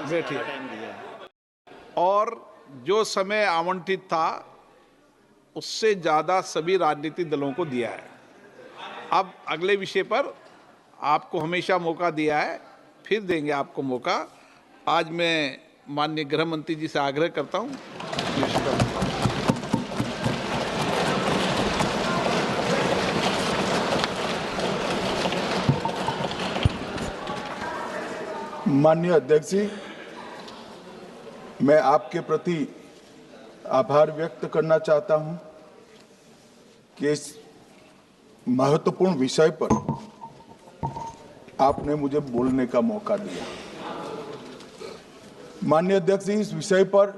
बैठिए। और जो समय आवंटित था उससे ज़्यादा सभी राजनीतिक दलों को दिया है। अब अगले विषय पर आपको हमेशा मौका दिया है, फिर देंगे आपको मौका। आज मैं माननीय गृह मंत्री जी से आग्रह करता हूँ। माननीय अध्यक्ष जी, मैं आपके प्रति आभार व्यक्त करना चाहता हूं कि इस महत्वपूर्ण विषय पर आपने मुझे बोलने का मौका दिया। माननीय अध्यक्ष जी, इस विषय पर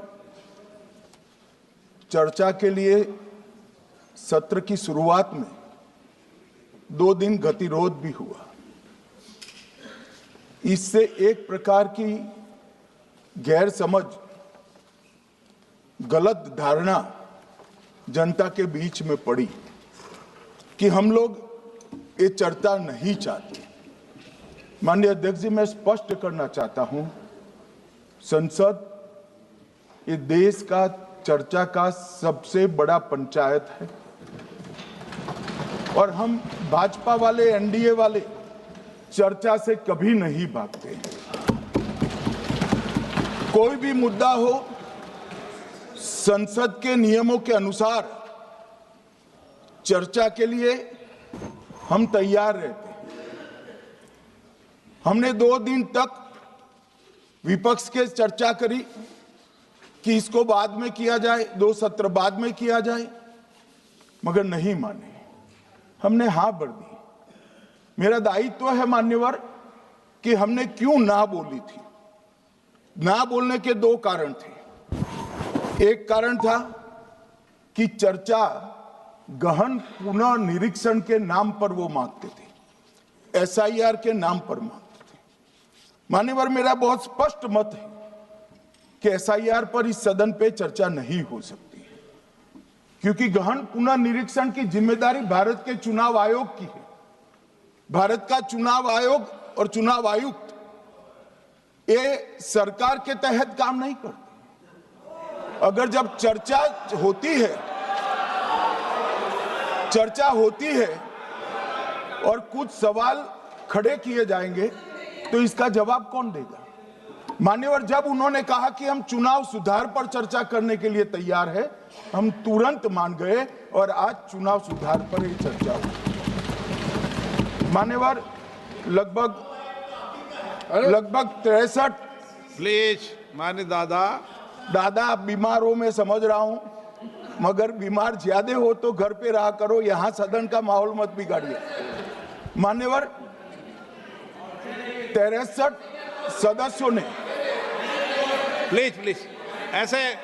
चर्चा के लिए सत्र की शुरुआत में 2 दिन गतिरोध भी हुआ। इससे एक प्रकार की गैर समझ, गलत धारणा जनता के बीच में पड़ी कि हम लोग ये चर्चा नहीं चाहते। माननीय अध्यक्ष जी, मैं स्पष्ट करना चाहता हूं, संसद ये देश का चर्चा का सबसे बड़ा पंचायत है और हम भाजपा वाले, एनडीए वाले चर्चा से कभी नहीं भागते। कोई भी मुद्दा हो, संसद के नियमों के अनुसार चर्चा के लिए हम तैयार रहते हैं। हमने 2 दिन तक विपक्ष के चर्चा करी कि इसको बाद में किया जाए, 2 सत्र बाद में किया जाए, मगर नहीं माने। हमने हाँ भर दी। मेरा दायित्व है मान्यवर कि हमने क्यों ना बोली थी। ना बोलने के 2 कारण थे। एक कारण था कि चर्चा गहन पुनः निरीक्षण के नाम पर वो मांगते थे, एसआईआर के नाम पर मांगते थे। मान्यवर, मेरा बहुत स्पष्ट मत है कि एसआईआर पर इस सदन पे चर्चा नहीं हो सकती, क्योंकि गहन पुनः निरीक्षण की जिम्मेदारी भारत के चुनाव आयोग की है। भारत का चुनाव आयोग और चुनाव आयुक्त ये सरकार के तहत काम नहीं करते। अगर जब चर्चा होती है और कुछ सवाल खड़े किए जाएंगे तो इसका जवाब कौन देगा? मान्यवर, जब उन्होंने कहा कि हम चुनाव सुधार पर चर्चा करने के लिए तैयार है, हम तुरंत मान गए और आज चुनाव सुधार पर ही चर्चा हुई। मान्यवर, लगभग 63 प्लीज माने दादा बीमार हो, मैं समझ रहा हूं, मगर बीमार ज्यादा हो तो घर पे रहा करो, यहां सदन का माहौल मत बिगाड़िए। मान्यवर, 63 सदस्यों ने प्लीज ऐसे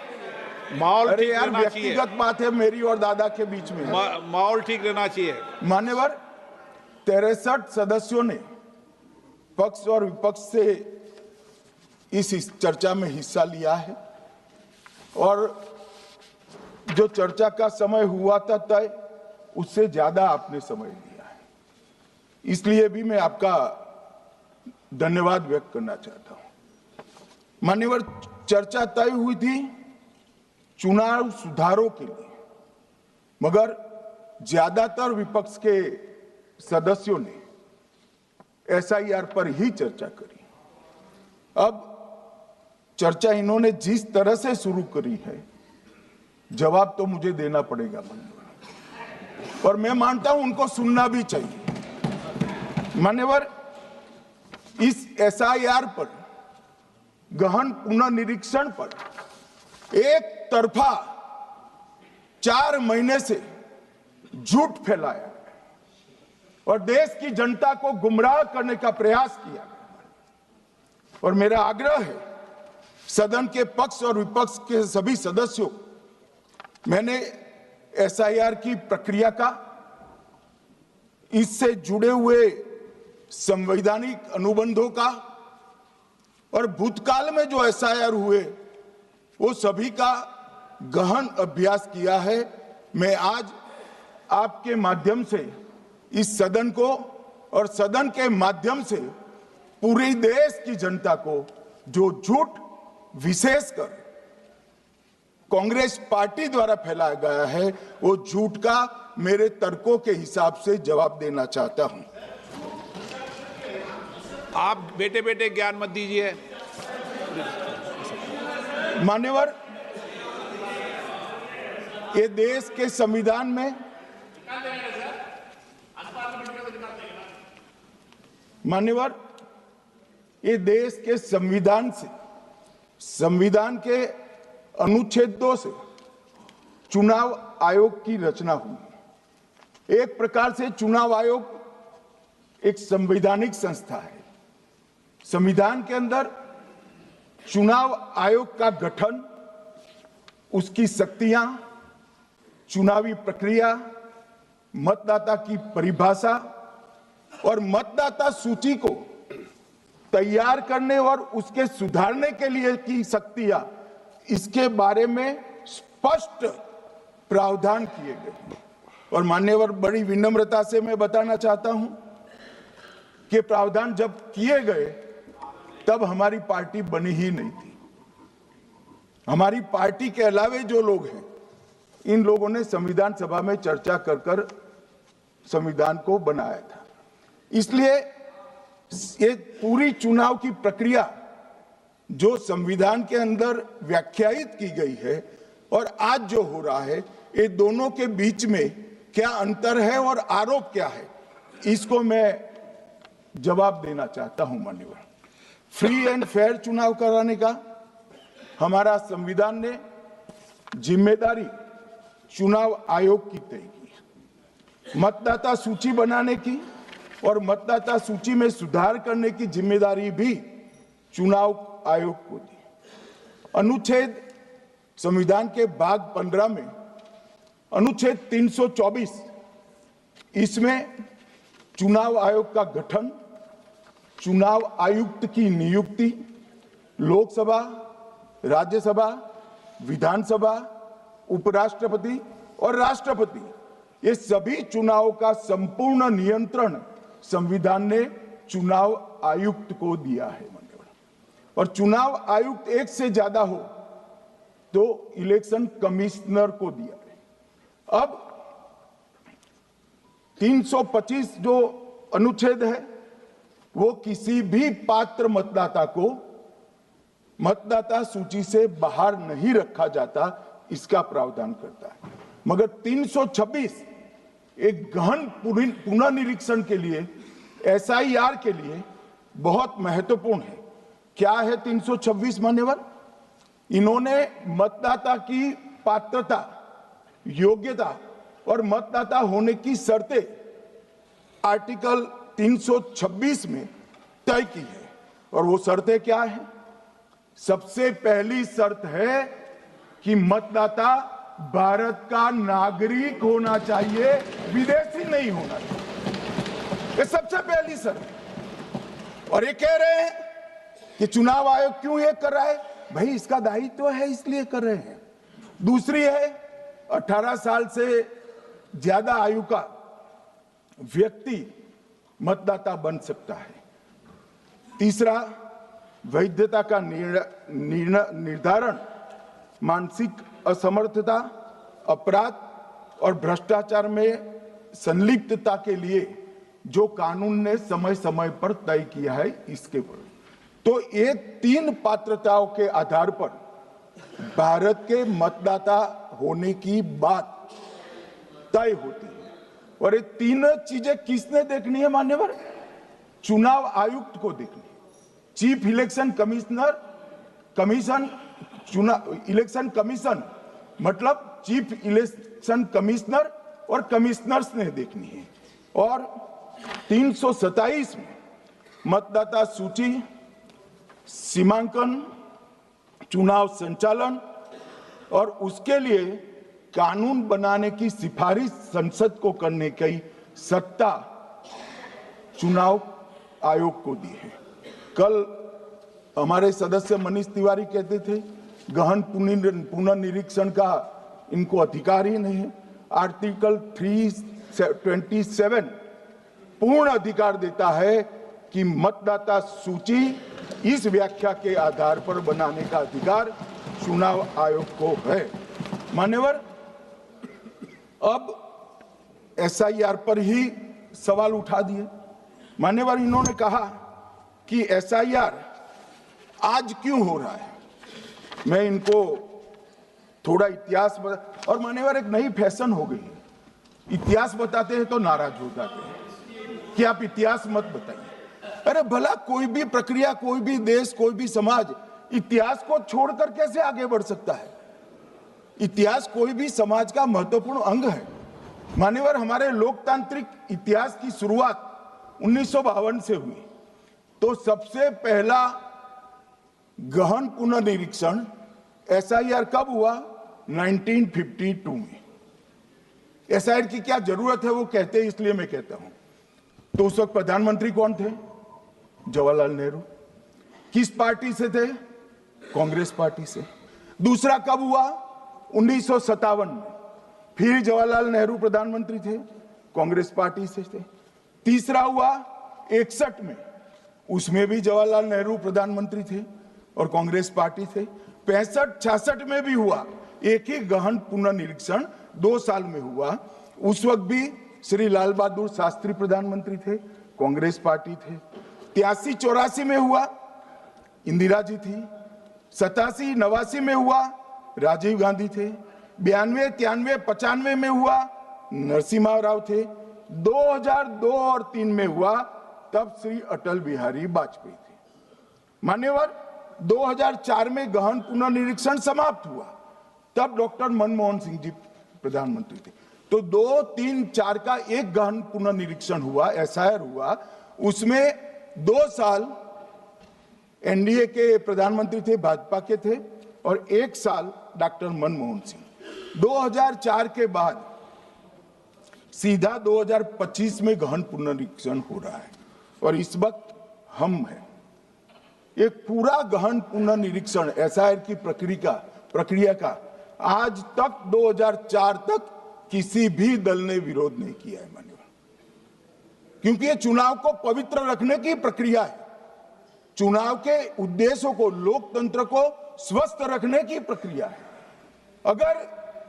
माहौल ठीक रहना चाहिए। व्यक्तिगत बात है मेरी और दादा के बीच में, माहौल ठीक रहना चाहिए। मान्यवर, 63 सदस्यों ने पक्ष और विपक्ष से इस चर्चा में हिस्सा लिया है और जो चर्चा का समय हुआ था तय, उससे ज्यादा आपने समय लिया है। इसलिए भी मैं आपका धन्यवाद व्यक्त करना चाहता हूं। मान्यवर, चर्चा तय हुई थी चुनाव सुधारों के लिए, मगर ज्यादातर विपक्ष के सदस्यों ने एसआईआर पर ही चर्चा करी। अब चर्चा इन्होंने जिस तरह से शुरू करी है, जवाब तो मुझे देना पड़ेगा मान्यवर, और मैं मानता हूं उनको सुनना भी चाहिए। मान्यवर, इस एसआईआर पर, गहन पुनर्निरीक्षण पर एक तरफा 4 महीने से झूठ फैलाया और देश की जनता को गुमराह करने का प्रयास किया। और मेरा आग्रह है सदन के पक्ष और विपक्ष के सभी सदस्यों, मैंने एसआईआर की प्रक्रिया का, इससे जुड़े हुए संवैधानिक अनुबंधों का और भूतकाल में जो एसआईआर हुए वो सभी का गहन अभ्यास किया है। मैं आज आपके माध्यम से इस सदन को और सदन के माध्यम से पूरे देश की जनता को जो झूठ विशेषकर कांग्रेस पार्टी द्वारा फैलाया गया है, वो झूठ का मेरे तर्कों के हिसाब से जवाब देना चाहता हूं। आप बेटे बेटे ज्ञान मत दीजिए। मान्यवर, ये देश के संविधान में मान्यवर, ये देश के संविधान से, संविधान के अनुच्छेद 2 से चुनाव आयोग की रचना हुई। एक प्रकार से चुनाव आयोग एक संवैधानिक संस्था है। संविधान के अंदर चुनाव आयोग का गठन, उसकी शक्तियां, चुनावी प्रक्रिया, मतदाता की परिभाषा और मतदाता सूची को तैयार करने और उसके सुधारने के लिए की शक्तियां, इसके बारे में स्पष्ट प्रावधान किए गए। और मान्यवर, बड़ी विनम्रता से मैं बताना चाहता हूं कि प्रावधान जब किए गए तब हमारी पार्टी बनी ही नहीं थी। हमारी पार्टी के अलावे जो लोग हैं, इन लोगों ने संविधान सभा में चर्चा कर कर संविधान को बनाया था। इसलिए ये पूरी चुनाव की प्रक्रिया जो संविधान के अंदर व्याख्यायित की गई है और आज जो हो रहा है, ये दोनों के बीच में क्या अंतर है और आरोप क्या है, इसको मैं जवाब देना चाहता हूं। मान्यवर, फ्री एंड फेयर चुनाव कराने का हमारा संविधान ने जिम्मेदारी चुनाव आयोग की तय की। मतदाता सूची बनाने की और मतदाता सूची में सुधार करने की जिम्मेदारी भी चुनाव आयोग को दी। अनुच्छेद संविधान के भाग 15 में अनुच्छेद 324, इसमें चुनाव आयोग का गठन, चुनाव आयुक्त की नियुक्ति, लोकसभा, राज्यसभा, विधानसभा, उपराष्ट्रपति और राष्ट्रपति, ये सभी चुनाव का संपूर्ण नियंत्रण संविधान ने चुनाव आयुक्त को दिया है। और चुनाव आयुक्त एक से ज्यादा हो तो इलेक्शन कमिश्नर को दिया है। अब 325 जो अनुच्छेद है, वो किसी भी पात्र मतदाता को मतदाता सूची से बाहर नहीं रखा जाता, इसका प्रावधान करता है। मगर 326 एक गहन पुनर्निरीक्षण के लिए, SIR के लिए बहुत महत्वपूर्ण है। क्या है 326 मान्यवर? इन्होंने मतदाता की पात्रता, योग्यता और मतदाता होने की शर्तें आर्टिकल 326 में तय की है। और वो शर्तें क्या है? सबसे पहली शर्त है कि मतदाता भारत का नागरिक होना चाहिए, विदेशी नहीं होना चाहिए। ये सबसे पहली शर्त है। और ये कह रहे हैं कि चुनाव आयोग क्यों ये कर रहा है? भाई, इसका दायित्व है, इसलिए कर रहे हैं। दूसरी है 18 साल से ज्यादा आयु का व्यक्ति मतदाता बन सकता है। तीसरा, वैधता का निर्धारण मानसिक असमर्थता, अपराध और भ्रष्टाचार में संलिप्तता के लिए जो कानून ने समय समय पर तय किया है, इसके पर। तो ये 3 पात्रताओं के आधार पर भारत के मतदाता होने की बात तय होती है। और ये 3 चीजें किसने देखनी है मान्यवर? चुनाव आयुक्त को देखनी है। चीफ इलेक्शन इलेक्शन कमीशन मतलब चीफ इलेक्शन कमिश्नर और कमिश्नर्स ने देखनी है। और 327 में मतदाता सूची, सीमांकन, चुनाव संचालन और उसके लिए कानून बनाने की सिफारिश संसद को करने की सत्ता चुनाव आयोग को दी है। कल हमारे सदस्य मनीष तिवारी कहते थे गहन पुनर्निरीक्षण का इनको अधिकार ही नहीं है। आर्टिकल 327 पूर्ण अधिकार देता है कि मतदाता सूची इस व्याख्या के आधार पर बनाने का अधिकार चुनाव आयोग को है। मान्यवर, अब एसआईआर पर ही सवाल उठा दिए। मान्यवर, इन्होंने कहा कि एसआईआर आज क्यों हो रहा है। मैं इनको थोड़ा इतिहास बता, और मान्यवर एक नई फैशन हो गई है, इतिहास बताते हैं तो नाराज हो जाते हैं कि आप इतिहास मत बताइए। अरे भला कोई भी प्रक्रिया, कोई भी देश, कोई भी समाज इतिहास को छोड़कर कैसे आगे बढ़ सकता है। इतिहास कोई भी समाज का महत्वपूर्ण अंग है। मान्यवर, हमारे लोकतांत्रिक इतिहास की शुरुआत 1952 से हुई। तो सबसे पहला गहन पुनर्निरीक्षण एसआईआर कब हुआ? 1952 में। एसआईआर की क्या जरूरत है वो कहते हैं, इसलिए मैं कहता हूं। तो उस वक्त प्रधानमंत्री कौन थे? जवाहरलाल नेहरू। किस पार्टी से थे? कांग्रेस पार्टी से। दूसरा कब हुआ? 1957 में। फिर जवाहरलाल नेहरू प्रधानमंत्री थे, कांग्रेस पार्टी से थे। तीसरा हुआ 61 में, उसमें भी जवाहरलाल नेहरू प्रधानमंत्री थे और कांग्रेस पार्टी थे। 65-66 में भी हुआ, एक ही गहन पुनर्निरीक्षण 2 साल में हुआ। उस वक्त भी श्री लाल बहादुर शास्त्री प्रधानमंत्री थे, कांग्रेस पार्टी थे। 83-84 में हुआ, इंदिरा जी थी। 87-89 में हुआ, राजीव गांधी थे। 92-93-95 में हुआ, नरसिम्हा राव थे। 2002 और 3 में हुआ, तब श्री अटल बिहारी वाजपेयी थे। मान्यवर, 2004 में गहन पुनर्निरीक्षण समाप्त हुआ, तब डॉक्टर मनमोहन सिंह जी प्रधानमंत्री थे। तो 2, 3, 4 का एक गहन पुनर्निरीक्षण हुआ, एसआईआर हुआ। उसमें 2 साल एनडीए के प्रधानमंत्री थे, भाजपा के थे, और 1 साल डॉक्टर मनमोहन सिंह। 2004 के बाद सीधा 2025 में गहन पुनर्निरीक्षण हो रहा है, और इस वक्त हम हैं। एक पूरा गहन पुनर्निरीक्षण एसआईआर की प्रक्रिया का आज तक 2004 तक किसी भी दल ने विरोध नहीं किया है। मान्यवर, क्योंकि ये चुनाव को पवित्र रखने की प्रक्रिया है, चुनाव के उद्देश्यों को, लोकतंत्र को स्वस्थ रखने की प्रक्रिया है। अगर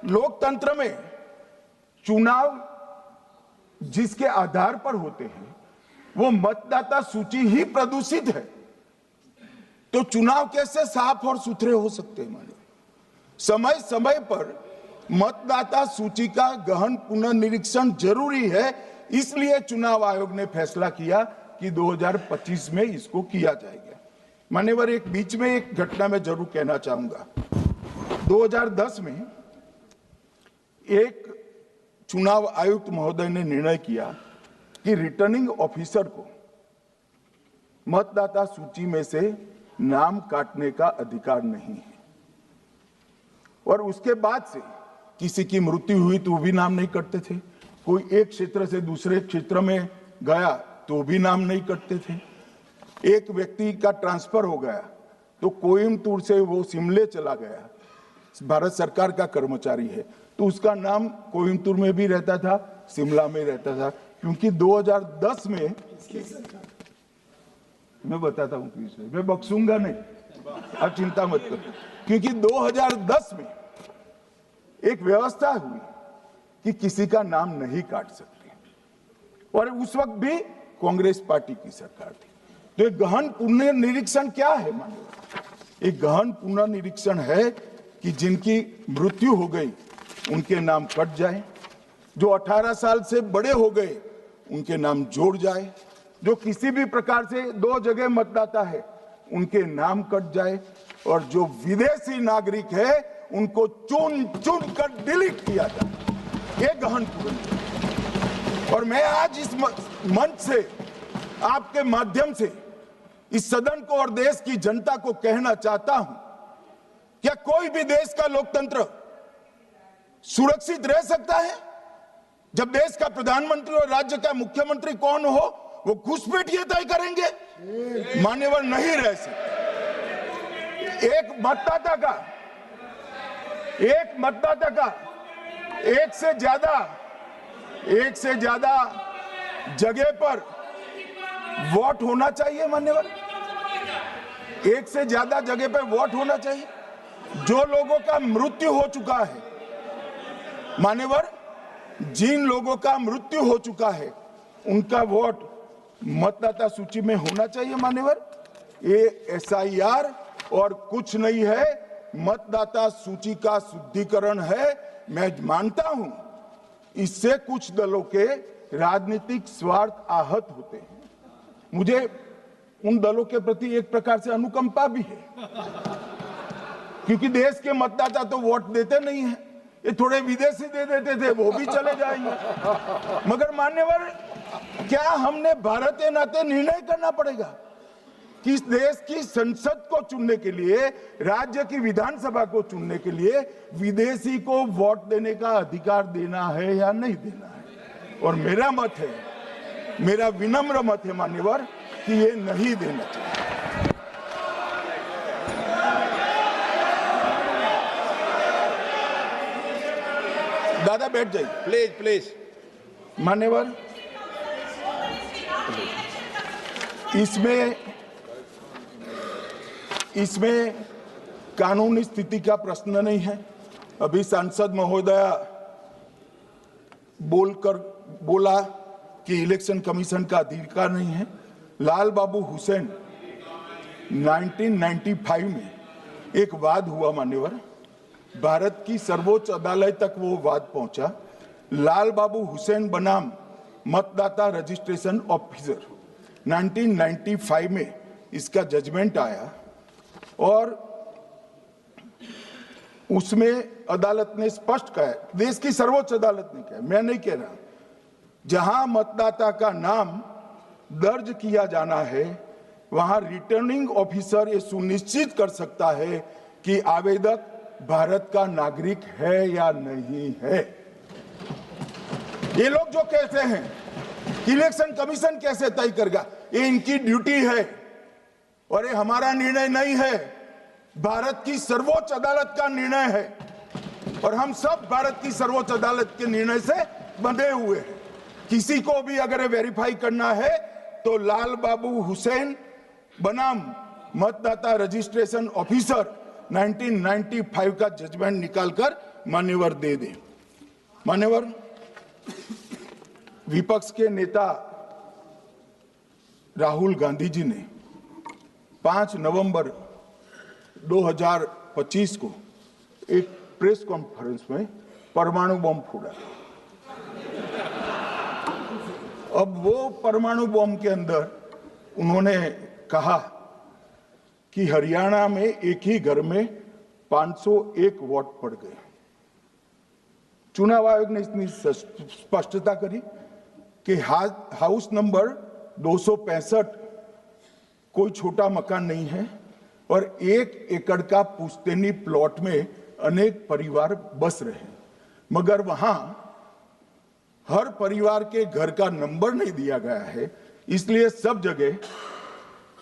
लोकतंत्र में चुनाव जिसके आधार पर होते हैं वो मतदाता सूची ही प्रदूषित है, तो चुनाव कैसे साफ और सुथरे हो सकते हैं। मानिए, समय समय पर मतदाता सूची का गहन पुनर्निरीक्षण जरूरी है, इसलिए चुनाव आयोग ने फैसला किया कि 2025 में इसको किया जाएगा। मान्यवर, एक बीच में एक घटना मैं जरूर कहना चाहूंगा। 2010 में एक चुनाव आयुक्त महोदय ने निर्णय किया कि रिटर्निंग ऑफिसर को मतदाता सूची में से नाम काटने का अधिकार नहीं है, और उसके बाद से किसी की मृत्यु हुई तो भी नाम नहीं कटते थे, कोई एक क्षेत्र से दूसरे क्षेत्र में गया तो भी नाम नहीं कटते थे। एक व्यक्ति का ट्रांसफर हो गया तो कोयम्बटूर से वो शिमले चला गया, भारत सरकार का कर्मचारी है, तो उसका नाम कोयम्बटूर में भी रहता था, शिमला में रहता था, क्योंकि 2010 में, मैं बताता हूं किस, मैं बख्शूंगा नहीं, आप चिंता मत करो, क्योंकि 2010 में एक व्यवस्था हुई कि किसी का नाम नहीं काट सकते, और उस वक्त भी कांग्रेस पार्टी की सरकार थी। तो एक गहन पुनर्निरीक्षण क्या है? मानिए, एक गहन पुनर्निरीक्षण है कि जिनकी मृत्यु हो गई उनके नाम कट जाए, जो 18 साल से बड़े हो गए उनके नाम जोड़ जाए, जो किसी भी प्रकार से 2 जगह मतदाता है उनके नाम कट जाए, और जो विदेशी नागरिक है उनको चुन चुन कर डिलीट किया जाए। ये गहन पुनर्निरीक्षण। और मैं आज इस मंच से, आपके माध्यम से इस सदन को और देश की जनता को कहना चाहता हूं, क्या कोई भी देश का लोकतंत्र सुरक्षित रह सकता है जब देश का प्रधानमंत्री और राज्य का मुख्यमंत्री कौन हो वो घुसपैठिए तय करेंगे? मान्यवर, नहीं रह सकते। एक मतदाता का एक से ज्यादा जगह पर वोट होना चाहिए। मान्यवर, एक से ज्यादा जगह पे वोट होना चाहिए। जो लोगों का मृत्यु हो चुका है मान्यवर, जिन लोगों का मृत्यु हो चुका है उनका वोट मतदाता सूची में होना चाहिए मान्यवर। ये एसआईआर और कुछ नहीं है, मतदाता सूची का शुद्धिकरण है। मैं मानता हूं इससे कुछ दलों के राजनीतिक स्वार्थ आहत होते हैं। मुझे उन दलों के प्रति एक प्रकार से अनुकंपा भी है, क्योंकि देश के मतदाता तो वोट देते नहीं हैं। ये थोड़े विदेशी दे देते थे, वो भी चले जाएंगे। मगर मान्यवर, क्या हमने भारत के नाते निर्णय करना पड़ेगा कि इस देश की संसद को चुनने के लिए, राज्य की विधानसभा को चुनने के लिए विदेशी को वोट देने का अधिकार देना है या नहीं देना है? और मेरा मत है, मेरा विनम्र मत है मान्यवर, कि ये नहीं देना चाहिए। दादा बैठ जाइए प्लीज प्लीज। मान्यवर, इसमें कानूनी स्थिति का प्रश्न नहीं है। अभी सांसद महोदया बोला कि इलेक्शन कमीशन का अधिकार नहीं है। लाल बाबू हुसैन 1995 में एक वाद हुआ मान्यवर, भारत की सर्वोच्च अदालत तक वो वाद पहुंचा। लाल बाबू हुसैन बनाम मतदाता रजिस्ट्रेशन ऑफिसर 1995 में इसका जजमेंट आया और उसमें अदालत ने स्पष्ट कहा, देश की सर्वोच्च अदालत ने कहा, मैं नहीं कह रहा, जहां मतदाता का नाम दर्ज किया जाना है वहां रिटर्निंग ऑफिसर ये सुनिश्चित कर सकता है कि आवेदक भारत का नागरिक है या नहीं है। ये लोग जो कहते हैं इलेक्शन कमीशन कैसे तय करेगा, ये इनकी ड्यूटी है और ये हमारा निर्णय नहीं है, भारत की सर्वोच्च अदालत का निर्णय है और हम सब भारत की सर्वोच्च अदालत के निर्णय से बंधे हुए हैं। किसी को भी अगर वेरीफाई करना है तो लाल बाबू हुसैन बनाम मतदाता रजिस्ट्रेशन ऑफिसर 1995 का जजमेंट निकालकर मान्यवर दे दे। मान्यवर, विपक्ष के नेता राहुल गांधी जी ने 5 नवंबर 2025 को एक प्रेस कॉन्फ्रेंस में परमाणु बम फोड़ा। अब वो परमाणु बम के अंदर उन्होंने कहा कि हरियाणा में एक ही घर में 501 वोट पड़ गए। चुनाव आयोग ने इतनी स्पष्टता करी कि हाउस नंबर 265 कोई छोटा मकान नहीं है और 1 एकड़ का पुश्तैनी प्लॉट में अनेक परिवार बस रहे हैं, मगर वहां हर परिवार के घर का नंबर नहीं दिया गया है, इसलिए सब जगह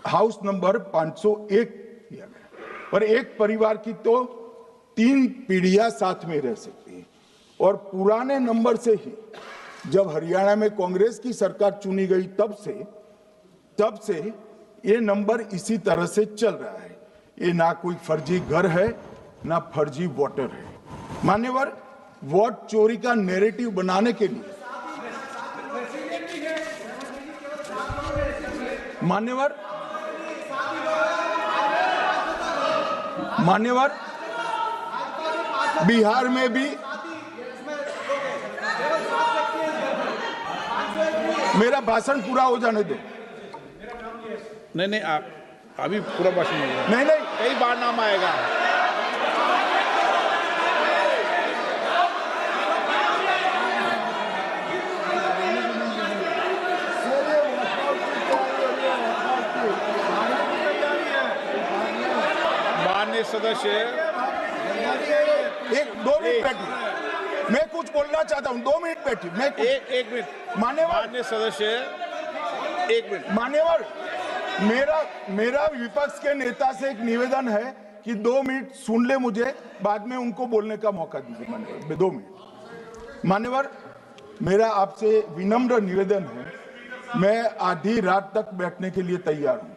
हाउस नंबर 501 दिया गया और एक परिवार की तो 3 पीढ़ियां साथ में रह सकती हैं। और पुराने नंबर से ही जब हरियाणा में कांग्रेस की सरकार चुनी गई तब से ये नंबर इसी तरह से चल रहा है। ये ना कोई फर्जी घर है ना फर्जी वोटर है। मान्यवर, वोट चोरी का नैरेटिव बनाने के लिए मान्यवर बिहार में भी मेरा भाषण पूरा हो जाने दो। नहीं, आप अभी पूरा भाषण नहीं, कई बार नाम आएगा। माननीय सदस्य, एक 2 मिनट बैठिए, मैं कुछ बोलना चाहता हूं। 2 मिनट बैठिए, मैं एक मिनट। माननीय सदस्य, 1 मिनट। मान्यवर, मेरा विपक्ष के नेता से एक निवेदन है कि 2 मिनट सुन ले मुझे, बाद में उनको बोलने का मौका दीजिए। मान्यवर, 2 मिनट। मान्यवर, मेरा आपसे विनम्र निवेदन है, मैं आधी रात तक बैठने के लिए तैयार हूं,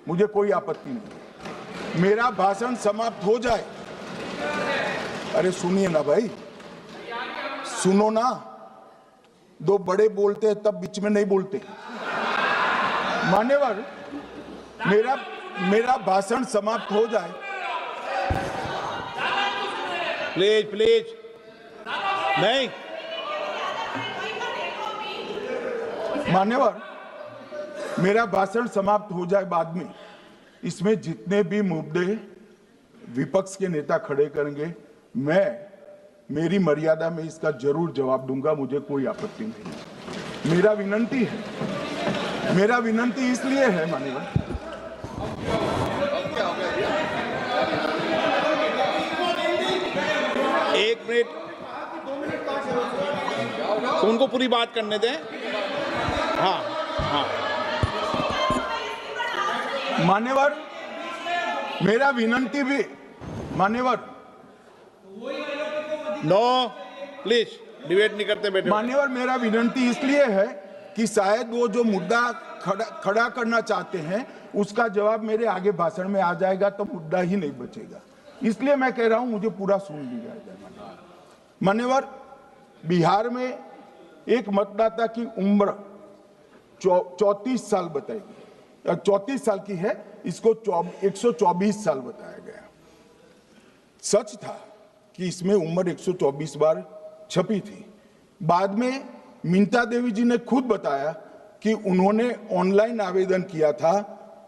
मुझे कोई आपत्ति नहीं। मेरा भाषण समाप्त हो जाए, अरे सुनिए ना भाई, सुनो ना, दो बड़े बोलते हैं तब बीच में नहीं बोलते। मान्यवर, मेरा भाषण समाप्त हो जाए। प्लीज प्लीज, नहीं। मान्यवर, मेरा भाषण समाप्त हो जाए बाद में, इसमें जितने भी मुद्दे विपक्ष के नेता खड़े करेंगे, मेरी मर्यादा में इसका जरूर जवाब दूंगा, मुझे कोई आपत्ति नहीं। मेरा विनंती इसलिए है मान्यवर, एक मिनट, तो उनको पूरी बात करने दें। हाँ हाँ, मान्यवर, मेरा विनंती भी, मान्यवर, नो प्लीज, डिबेट नहीं करते बेटे। मान्यवर, मेरा विनंती इसलिए है कि शायद वो जो मुद्दा खड़ा करना चाहते हैं उसका जवाब मेरे आगे भाषण में आ जाएगा तो मुद्दा ही नहीं बचेगा, इसलिए मैं कह रहा हूं मुझे पूरा सुन लिया जाए। मान्यवर, बिहार में एक मतदाता की उम्र 34 साल बताई गई, 34 साल की है, इसको 124 साल बताया गया। सच था कि इसमें उम्र 124 बार छपी थी। बाद में मिंता देवी जी ने खुद बताया कि उन्होंने ऑनलाइन आवेदन किया था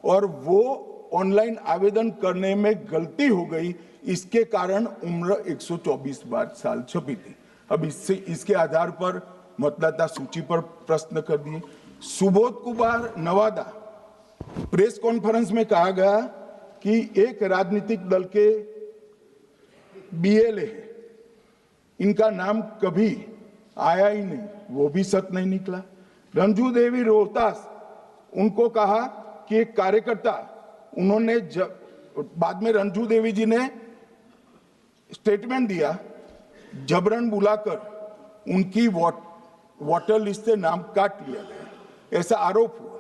और वो ऑनलाइन आवेदन करने में गलती हो गई, इसके कारण उम्र 124 बार साल छपी थी। अब इसके आधार पर मतदाता सूची पर प्रश्न कर दिए। सुबोध कुमार नवादा, प्रेस कॉन्फ्रेंस में कहा गया कि एक राजनीतिक दल के बीएलए है, इनका नाम कभी आया ही नहीं, वो भी सच नहीं निकला। रंजू देवी रोहतास, उनको कहा कि एक कार्यकर्ता, उन्होंने बाद में रंजू देवी जी ने स्टेटमेंट दिया, जबरन बुलाकर उनकी वोटर लिस्ट से नाम काट लिया गया, ऐसा आरोप हुआ।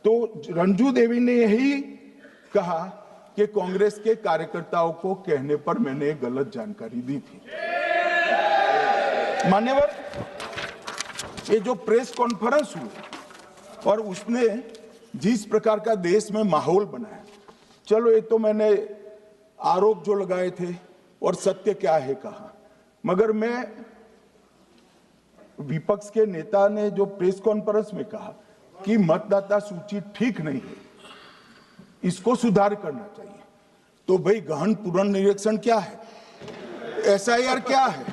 तो रंजू देवी ने यही कहा कि कांग्रेस के कार्यकर्ताओं को कहने पर मैंने गलत जानकारी दी थी। मान्यवर, ये जो प्रेस कॉन्फ्रेंस हुई और उसने जिस प्रकार का देश में माहौल बनाया, चलो ये तो मैंने आरोप जो लगाए थे और सत्य क्या है कहा, मगर मैं विपक्ष के नेता ने जो प्रेस कॉन्फ्रेंस में कहा कि मतदाता सूची ठीक नहीं है, इसको सुधार करना चाहिए, तो भाई गहन पुनर्निरीक्षण क्या है, एसआईआर क्या है,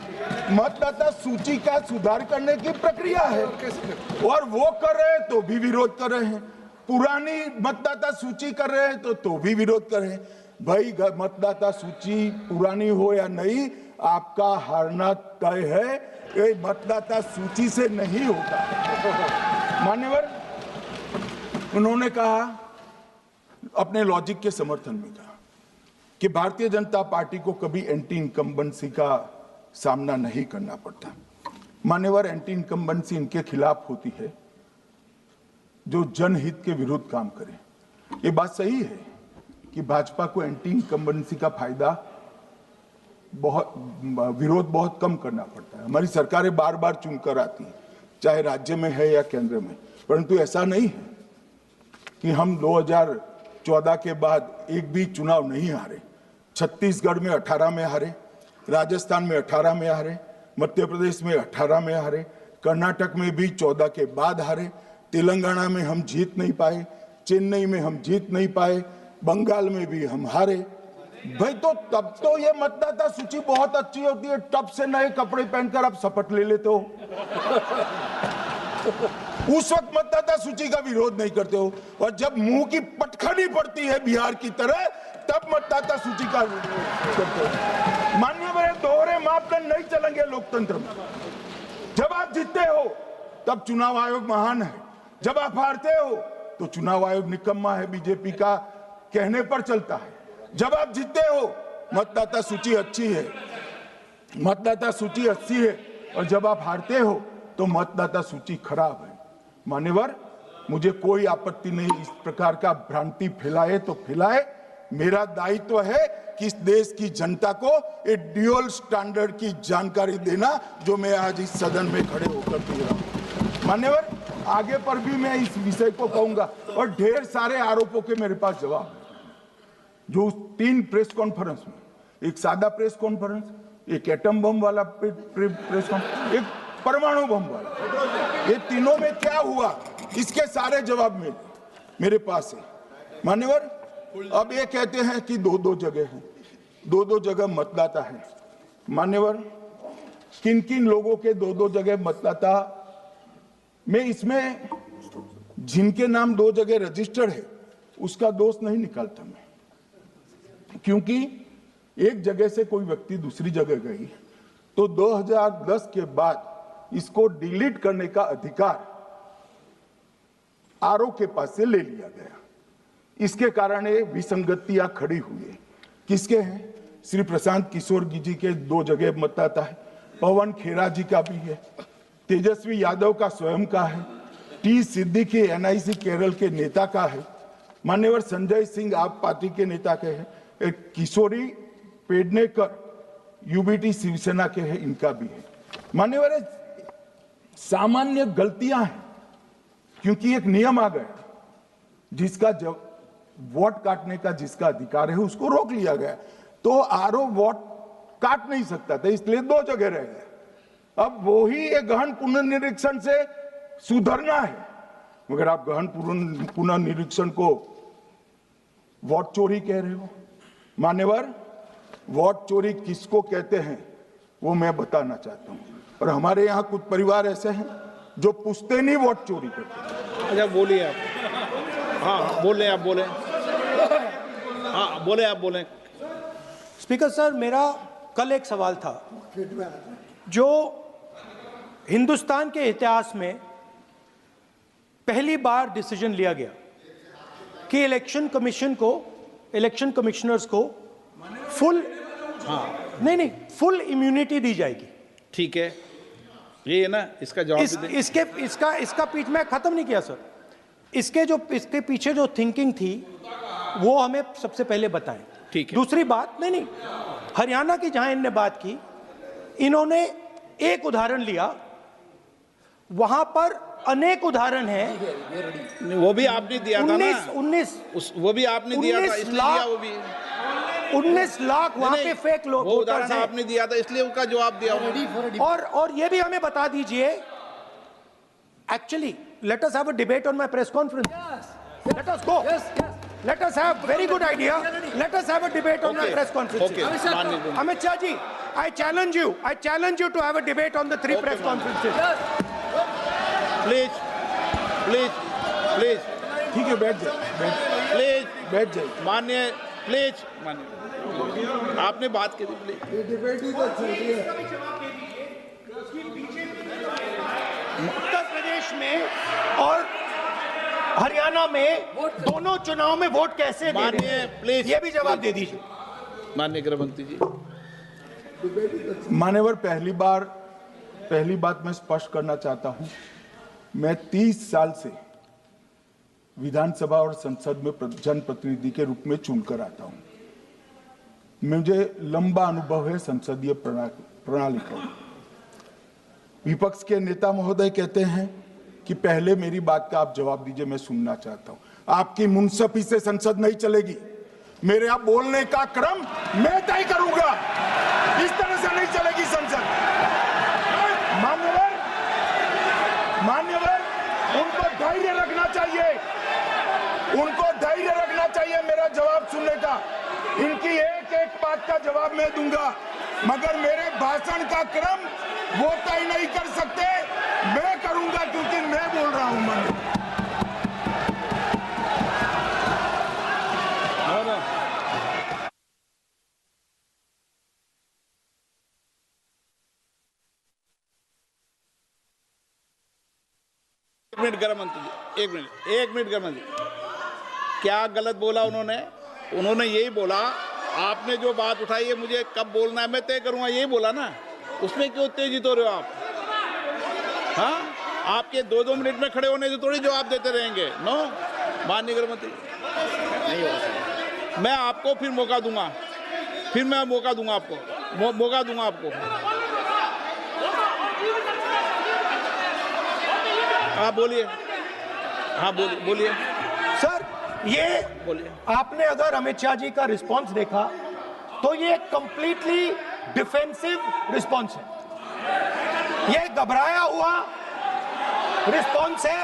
मतदाता सूची का सुधार करने की प्रक्रिया है, और वो कर रहे हैं तो भी विरोध कर रहे हैं, पुरानी मतदाता सूची कर रहे हैं तो भी विरोध कर रहे हैं। भाई मतदाता सूची पुरानी हो या नहीं, आपका हारना तय है, ये मतदाता सूची से नहीं होता। मान्यवर, उन्होंने कहा, अपने लॉजिक के समर्थन में कहा कि भारतीय जनता पार्टी को कभी एंटी इनकम्बेंसी का सामना नहीं करना पड़ता। मान्यवर, एंटी इनकम्बेंसी इनके खिलाफ होती है जो जनहित के विरुद्ध काम करे। ये बात सही है कि भाजपा को एंटी इनकम्बेंसी का फायदा विरोध बहुत कम करना पड़ता है। हमारी सरकारें बार बार चुनकर आती हैं, चाहे राज्य में है या केंद्र में, परंतु ऐसा नहीं है कि हम 2014 के बाद एक भी चुनाव नहीं हारे। छत्तीसगढ़ में 18 में हारे, राजस्थान में 18 में हारे, मध्य प्रदेश में 18 में हारे, कर्नाटक में भी 14 के बाद हारे, तेलंगाना में हम जीत नहीं पाए, चेन्नई में हम जीत नहीं पाए, बंगाल में भी हम हारे। भाई तो तब तो ये मतदाता सूची बहुत अच्छी होती है, तब से नए कपड़े पहनकर आप शपथ ले लेते हो। उस वक्त मतदाता सूची का विरोध नहीं करते हो, और जब मुंह की पटखनी पड़ती है बिहार की तरह, तब मतदाता सूची का विरोध करते हो। मान्यवर, दोहरे मापदंड नहीं चलेंगे लोकतंत्र में। जब आप जीतते हो तब चुनाव आयोग महान है, जब आप हारते हो तो चुनाव आयोग निकम्मा है, बीजेपी का कहने पर चलता है। जब आप जीतते हो मतदाता सूची अच्छी है, मतदाता सूची अच्छी है, और जब आप हारते हो तो मतदाता सूची खराब है। मान्यवर, मुझे कोई आपत्ति नहीं, इस प्रकार का भ्रांति फैलाए तो फैलाए। मेरा दायित्व है कि इस देश की जनता को एक ड्यूअल स्टैंडर्ड की जानकारी देना, जो मैं आज इस सदन में खड़े होकर दे रहा हूं। मान्यवर, आगे पर भी मैं इस विषय को कहूंगा और ढेर सारे आरोपों के मेरे पास जवाब है। जो 3 प्रेस कॉन्फ्रेंस में, एक सादा प्रेस कॉन्फ्रेंस, एक एटम बम वाला प्रेस कॉन्फ्रेंस, एक परमाणु बम वाला, ये तीनों में क्या हुआ, इसके सारे जवाब मेरे पास है। मान्यवर, अब ये कहते हैं कि 2-2 जगह है, 2-2 जगह मतदाता है। मान्यवर, किन किन लोगों के 2-2 जगह मतदाता, मैं इसमें जिनके नाम 2 जगह रजिस्टर्ड है उसका दोष नहीं निकालता मैं, क्योंकि एक जगह से कोई व्यक्ति दूसरी जगह गई तो 2010 के बाद इसको डिलीट करने का अधिकार आरओ के पास से ले लिया गया। इसके कारण ये विसंगतियां खड़ी हुई है। किसके हैं? श्री प्रशांत किशोर जी के 2 जगह मतदाता है, पवन खेरा जी का भी है, तेजस्वी यादव का स्वयं का है, टी सिद्दीकी एनआईसी केरल के नेता का है, मान्यवर संजय सिंह आप पार्टी के नेता के हैं, एक किशोरी पेडनेकर यूबीटी शिवसेना के हैं, इनका भी है। मान्यवर, सामान्य गलतियां हैं, क्योंकि एक नियम आ गया, जिसका जब वोट काटने का जिसका अधिकार है उसको रोक लिया गया, तो आरओ वोट काट नहीं सकता था, इसलिए 2 जगह रह गए। अब वही एक गहन पुनर्निरीक्षण से सुधरना है, मगर आप गहन पुनर्निरीक्षण को वोट चोरी कह रहे हो। मान्यवर, वोट चोरी किसको कहते हैं वो मैं बताना चाहता हूं, और हमारे यहाँ कुछ परिवार ऐसे हैं जो पूछते नहीं, वोट चोरी करते हैं। अच्छा, बोलिए आप। हाँ, बोले आप, बोले। हाँ, बोले आप, बोले। स्पीकर सर, मेरा कल एक सवाल था, जो हिंदुस्तान के इतिहास में पहली बार डिसीजन लिया गया कि इलेक्शन कमीशन को, इलेक्शन कमिश्नर्स को फुल, नहीं, फुल इम्यूनिटी दी जाएगी। ठीक है, ये है ना, इसका जवाब इसका पीछे मैं खत्म नहीं किया सर। इसके पीछे जो थिंकिंग थी वो हमें सबसे पहले बताएं। ठीक है। दूसरी बात, नहीं, हरियाणा की जहां इन्होंने बात की, इन्होंने एक उदाहरण लिया, वहां पर अनेक उदाहरण हैं। वो भी आपने दिया था ना, 19 वो भी आपने दिया था, इसलिए दिया वो भी। 19 लाख वहां पे फेक लोग, वो उदाहरण आपने दिया था, इसलिए उसका जवाब दिया। और ये भी हमें बता दीजिए, actually let us have a debate on my press conference. Let us go. Let us have very good idea. Let us have a debate on my press conference. Amit Shah ji, I challenge you to have a debate on the 3 press conferences. Please. ठीक है, बैठ जाए, बैठ जाए। माननीय, please माननीय, आपने बात करी, प्लीज। उत्तर प्रदेश में और हरियाणा में दोनों चुनाव में वोट कैसे दे रहे हैं, प्लीज ये भी जवाब दे दीजिए। माननीय गृह मंत्री जी। मान्यवर, पहली बात मैं स्पष्ट करना चाहता हूं, मैं 30 साल से विधानसभा और संसद में जनप्रतिनिधि के रूप में चुनकर आता हूं। मुझे लंबा अनुभव है संसदीय प्रणाली का। विपक्ष के नेता महोदय कहते हैं कि पहले मेरी बात का आप जवाब दीजिए, मैं सुनना चाहता हूं। आपकी मुनसफी से संसद नहीं चलेगी, मेरे आप बोलने का क्रम मैं तय करूंगा, इस तरह से नहीं चलेगी संसद। मान्यवर, उनको धैर्य रखना चाहिए, मेरा जवाब सुनने का। इनकी एक बात का जवाब मैं दूंगा, मगर मेरे भाषण का क्रम वो तय नहीं कर सकते, मैं करूंगा, क्योंकि मैं बोल रहा हूं। एक मिनट गृह मंत्री जी, एक मिनट गृह मंत्री, क्या गलत बोला उन्होंने यही बोला, आपने जो बात उठाई है मुझे कब बोलना है मैं तय करूंगा, यही बोला ना, उसमें क्यों उत्तेजित हो रहे हो आप? हाँ, आपके 2-2 मिनट में खड़े होने से थोड़ी जवाब देते रहेंगे। नो, माननीय गृह मंत्री, नहीं होगा। मैं आपको फिर मौका दूंगा, आपको मौका दूंगा आपको। आप बोलिए, हाँ बोलिए सर, ये बोलिए। आपने अगर अमित शाह जी का रिस्पॉन्स देखा तो ये कंप्लीटली डिफेंसिव रिस्पॉन्स है। ये घबराया हुआ रिस्पॉन्स है,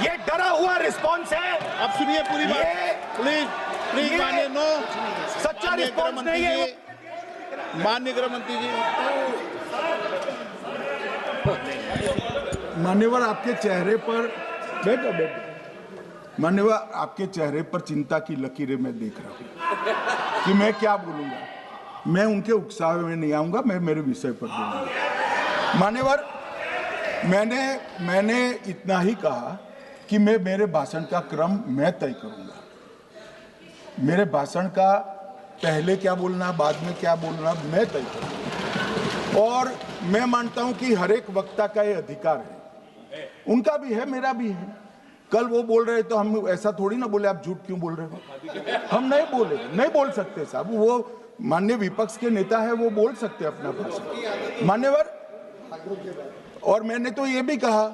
ये डरा हुआ रिस्पॉन्स है। अब सुनिए पूरी बात, प्लीज मानिए। नो, सच्चा रिस्पॉन्स नहीं है। माननीय गृह मंत्री जी, मान्यवर आपके चेहरे पर बैठो मान्यवर आपके चेहरे पर चिंता की लकीरें मैं देख रहा हूं कि मैं क्या बोलूंगा। मैं उनके उकसावे में नहीं आऊंगा, मैं मेरे विषय पर बोलूंगा। मान्यवर, मैंने इतना ही कहा कि मैं मेरे भाषण का क्रम मैं तय करूंगा। मेरे भाषण का पहले क्या बोलना, बाद में क्या बोलना, मैं तय करूंगा। और मैं मानता हूं कि हर एक वक्ता का ये अधिकार है, उनका भी है, मेरा भी है। कल वो बोल रहे तो हम ऐसा थोड़ी ना बोले आप झूठ क्यों बोल रहे हो। हम नहीं बोले, नहीं बोल सकते साहब, वो माननीय विपक्ष के नेता है, वो बोल सकते अपना भाषण। मान्यवर, और मैंने तो ये भी कहा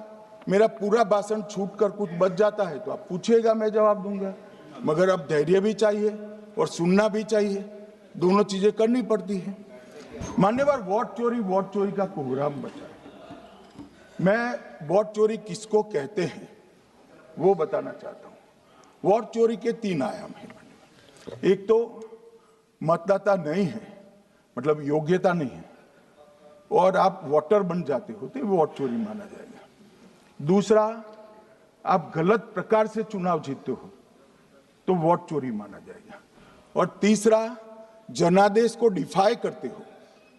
मेरा पूरा भाषण छूट कर कुछ बच जाता है तो आप पूछिएगा, मैं जवाब दूंगा। मगर अब धैर्य भी चाहिए और सुनना भी चाहिए, दोनों चीजें करनी पड़ती है। मान्यवर, वोट चोरी का कोहराम बचा है। मैं वोट चोरी किसको कहते हैं वो बताना चाहता हूं। वोट चोरी के 3 आयाम हैं। एक तो मतदाता नहीं है, मतलब योग्यता नहीं है, और आप वोटर बन जाते हो तो वोट चोरी माना जाएगा। दूसरा, आप गलत प्रकार से चुनाव जीतते हो तो वोट चोरी माना जाएगा। और तीसरा, जनादेश को डिफाई करते हो,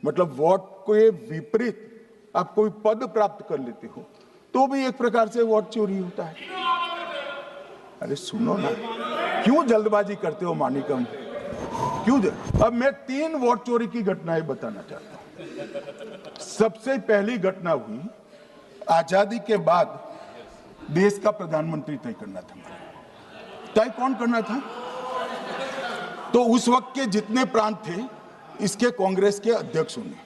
मतलब वोट के विपरीत आप कोई पद प्राप्त कर लेते हो तो भी एक प्रकार से वोट चोरी होता है। अरे सुनो ना, क्यों जल्दबाजी करते हो मानिकम, क्यों? अब मैं 3 वोट चोरी की घटनाएं बताना चाहता हूं। सबसे पहली घटना हुई आजादी के बाद, देश का प्रधानमंत्री तय करना था। तय कौन करना था? तो उस वक्त के जितने प्रांत थे इसके कांग्रेस के अध्यक्षों ने,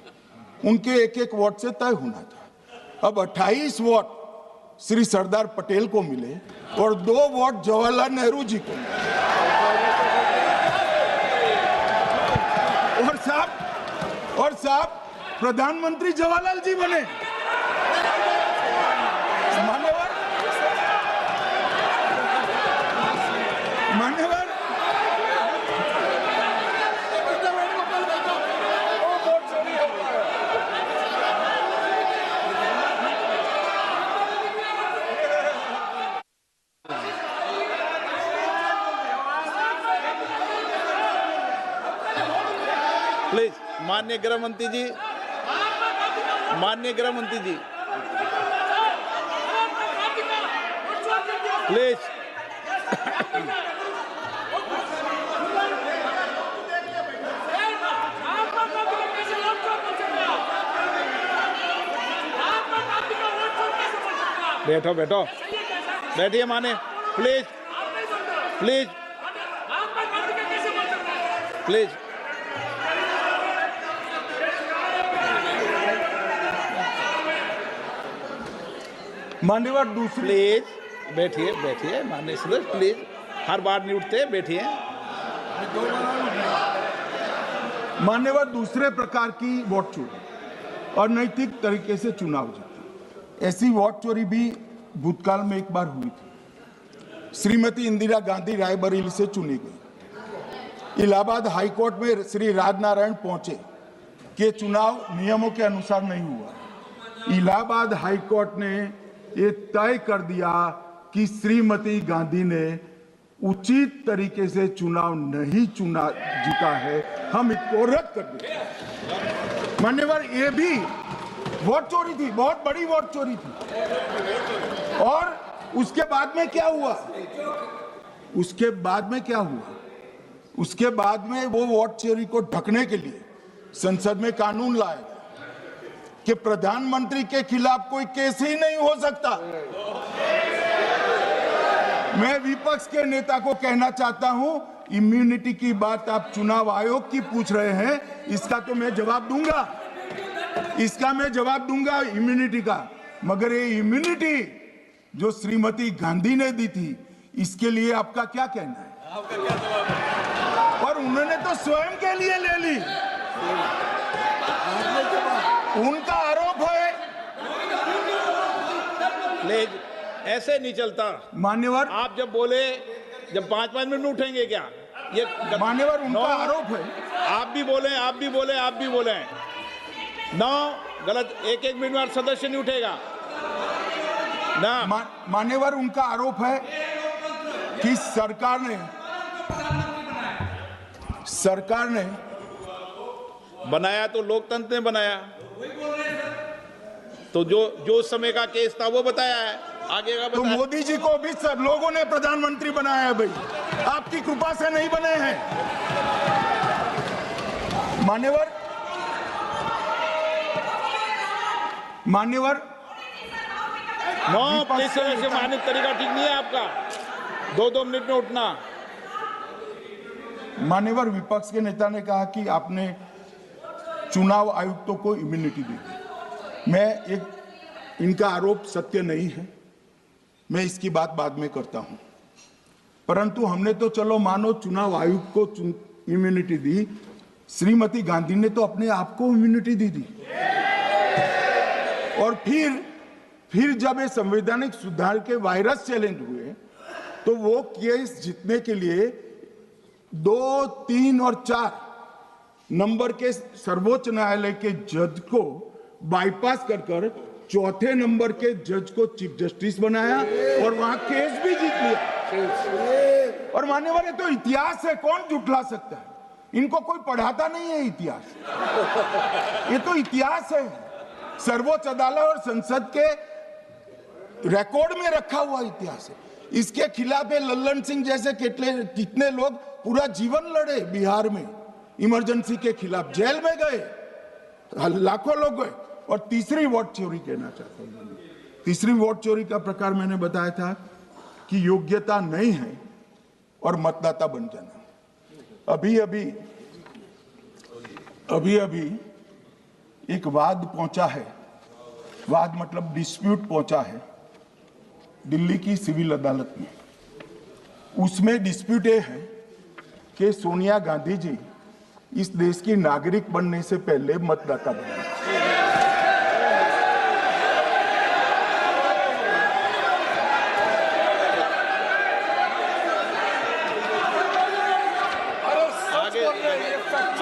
उनके एक वोट से तय होना था। अब 28 वोट श्री सरदार पटेल को मिले और 2 वोट जवाहरलाल नेहरू जी को मिले। और साहब प्रधानमंत्री जवाहरलाल जी बने। मान्यवर, प्लीज माननीय गृह मंत्री जी, प्लीज। बैठो, बैठिए माने, प्लीज। मान्यवर, दूसरी, प्लीज बैठिए माननीय सदस्य, प्लीज। हर बार नहीं उठते, बैठिए। मान्यवर, दूसरे प्रकार की वोट चोरी और नैतिक तरीके से चुनाव जीतना, ऐसी वोट चोरी भी भूतकाल में एक बार हुई थी। श्रीमती इंदिरा गांधी रायबरेली से चुनी गई। इलाहाबाद हाईकोर्ट में श्री राजनारायण पहुंचे कि चुनाव नियमों के अनुसार नहीं हुआ। इलाहाबाद हाईकोर्ट ने ये तय कर दिया कि श्रीमती गांधी ने उचित तरीके से चुनाव नहीं जीता है, हम इसको रद्द कर देते। मान्यवर, ये भी वोट चोरी थी, बहुत बड़ी वोट चोरी थी। और उसके बाद में क्या हुआ? उसके बाद में वो वोट चोरी को ढकने के लिए संसद में कानून लाया गया। कि प्रधानमंत्री के खिलाफ कोई केस ही नहीं हो सकता। मैं विपक्ष के नेता को कहना चाहता हूं, इम्यूनिटी की बात आप चुनाव आयोग की पूछ रहे हैं, इसका तो मैं जवाब दूंगा, इम्यूनिटी का। मगर ये इम्यूनिटी जो श्रीमती गांधी ने दी थी, इसके लिए आपका क्या कहना है? और उन्होंने तो स्वयं के लिए ले ली। उनका आरोप है। ऐसे नहीं चलता मान्यवर, आप जब बोले, जब 5-5 मिनट में उठेंगे क्या? ये मान्यवर, उनका आरोप है। आप भी बोले नौ गलत, 1-1 मिनट में सदस्य नहीं उठेगा ना। मान्यवर, उनका आरोप है कि सरकार ने बनाया तो लोकतंत्र ने बनाया, तो जो समय का केस था वो बताया है, आगे का तो बताया। मोदी जी को भी सब लोगों ने प्रधानमंत्री बनाया है भाई, आपकी कृपा से नहीं बने हैं। मान्यवर, प्लीज से माननीय तरीका ठीक नहीं है आपका, 2-2 मिनट में उठना। मान्यवर, विपक्ष के नेता ने कहा कि आपने चुनाव आयुक्तों को इम्यूनिटी दी। इनका आरोप सत्य नहीं है, मैं इसकी बात बाद में करता हूं। परंतु हमने तो चलो मानो चुनाव आयुक्त को इम्यूनिटी दी, श्रीमती गांधी ने तो अपने आप को इम्यूनिटी दी थी। और फिर जब ये संवैधानिक सुधार के वायरस चैलेंज हुए, तो वो केस जीतने के लिए 2, 3 और 4 नंबर के सर्वोच्च न्यायालय के जज को बाईपास कर चौथे नंबर के जज को चीफ जस्टिस बनाया और वहां केस भी जीत लिया। और मान्यवर, ये तो इतिहास है, कौन जुटला सकता है? इनको कोई पढ़ाता नहीं है इतिहास, ये तो इतिहास है, सर्वोच्च अदालत और संसद के रिकॉर्ड में रखा हुआ इतिहास है। इसके खिलाफ लल्लन सिंह जैसे कितने लोग पूरा जीवन लड़े बिहार में, इमरजेंसी के खिलाफ जेल में गए, लाखों लोग गए। और तीसरी वोट चोरी कहना चाहता हूं, तीसरी वोट चोरी का प्रकार मैंने बताया था कि योग्यता नहीं है और मतदाता बन जाना। अभी एक वाद पहुंचा है, वाद मतलब डिस्प्यूट पहुंचा है दिल्ली की सिविल अदालत में। उसमें डिस्प्यूट ये है कि सोनिया गांधी जी इस देश की नागरिक बनने से पहले मतदाता बने।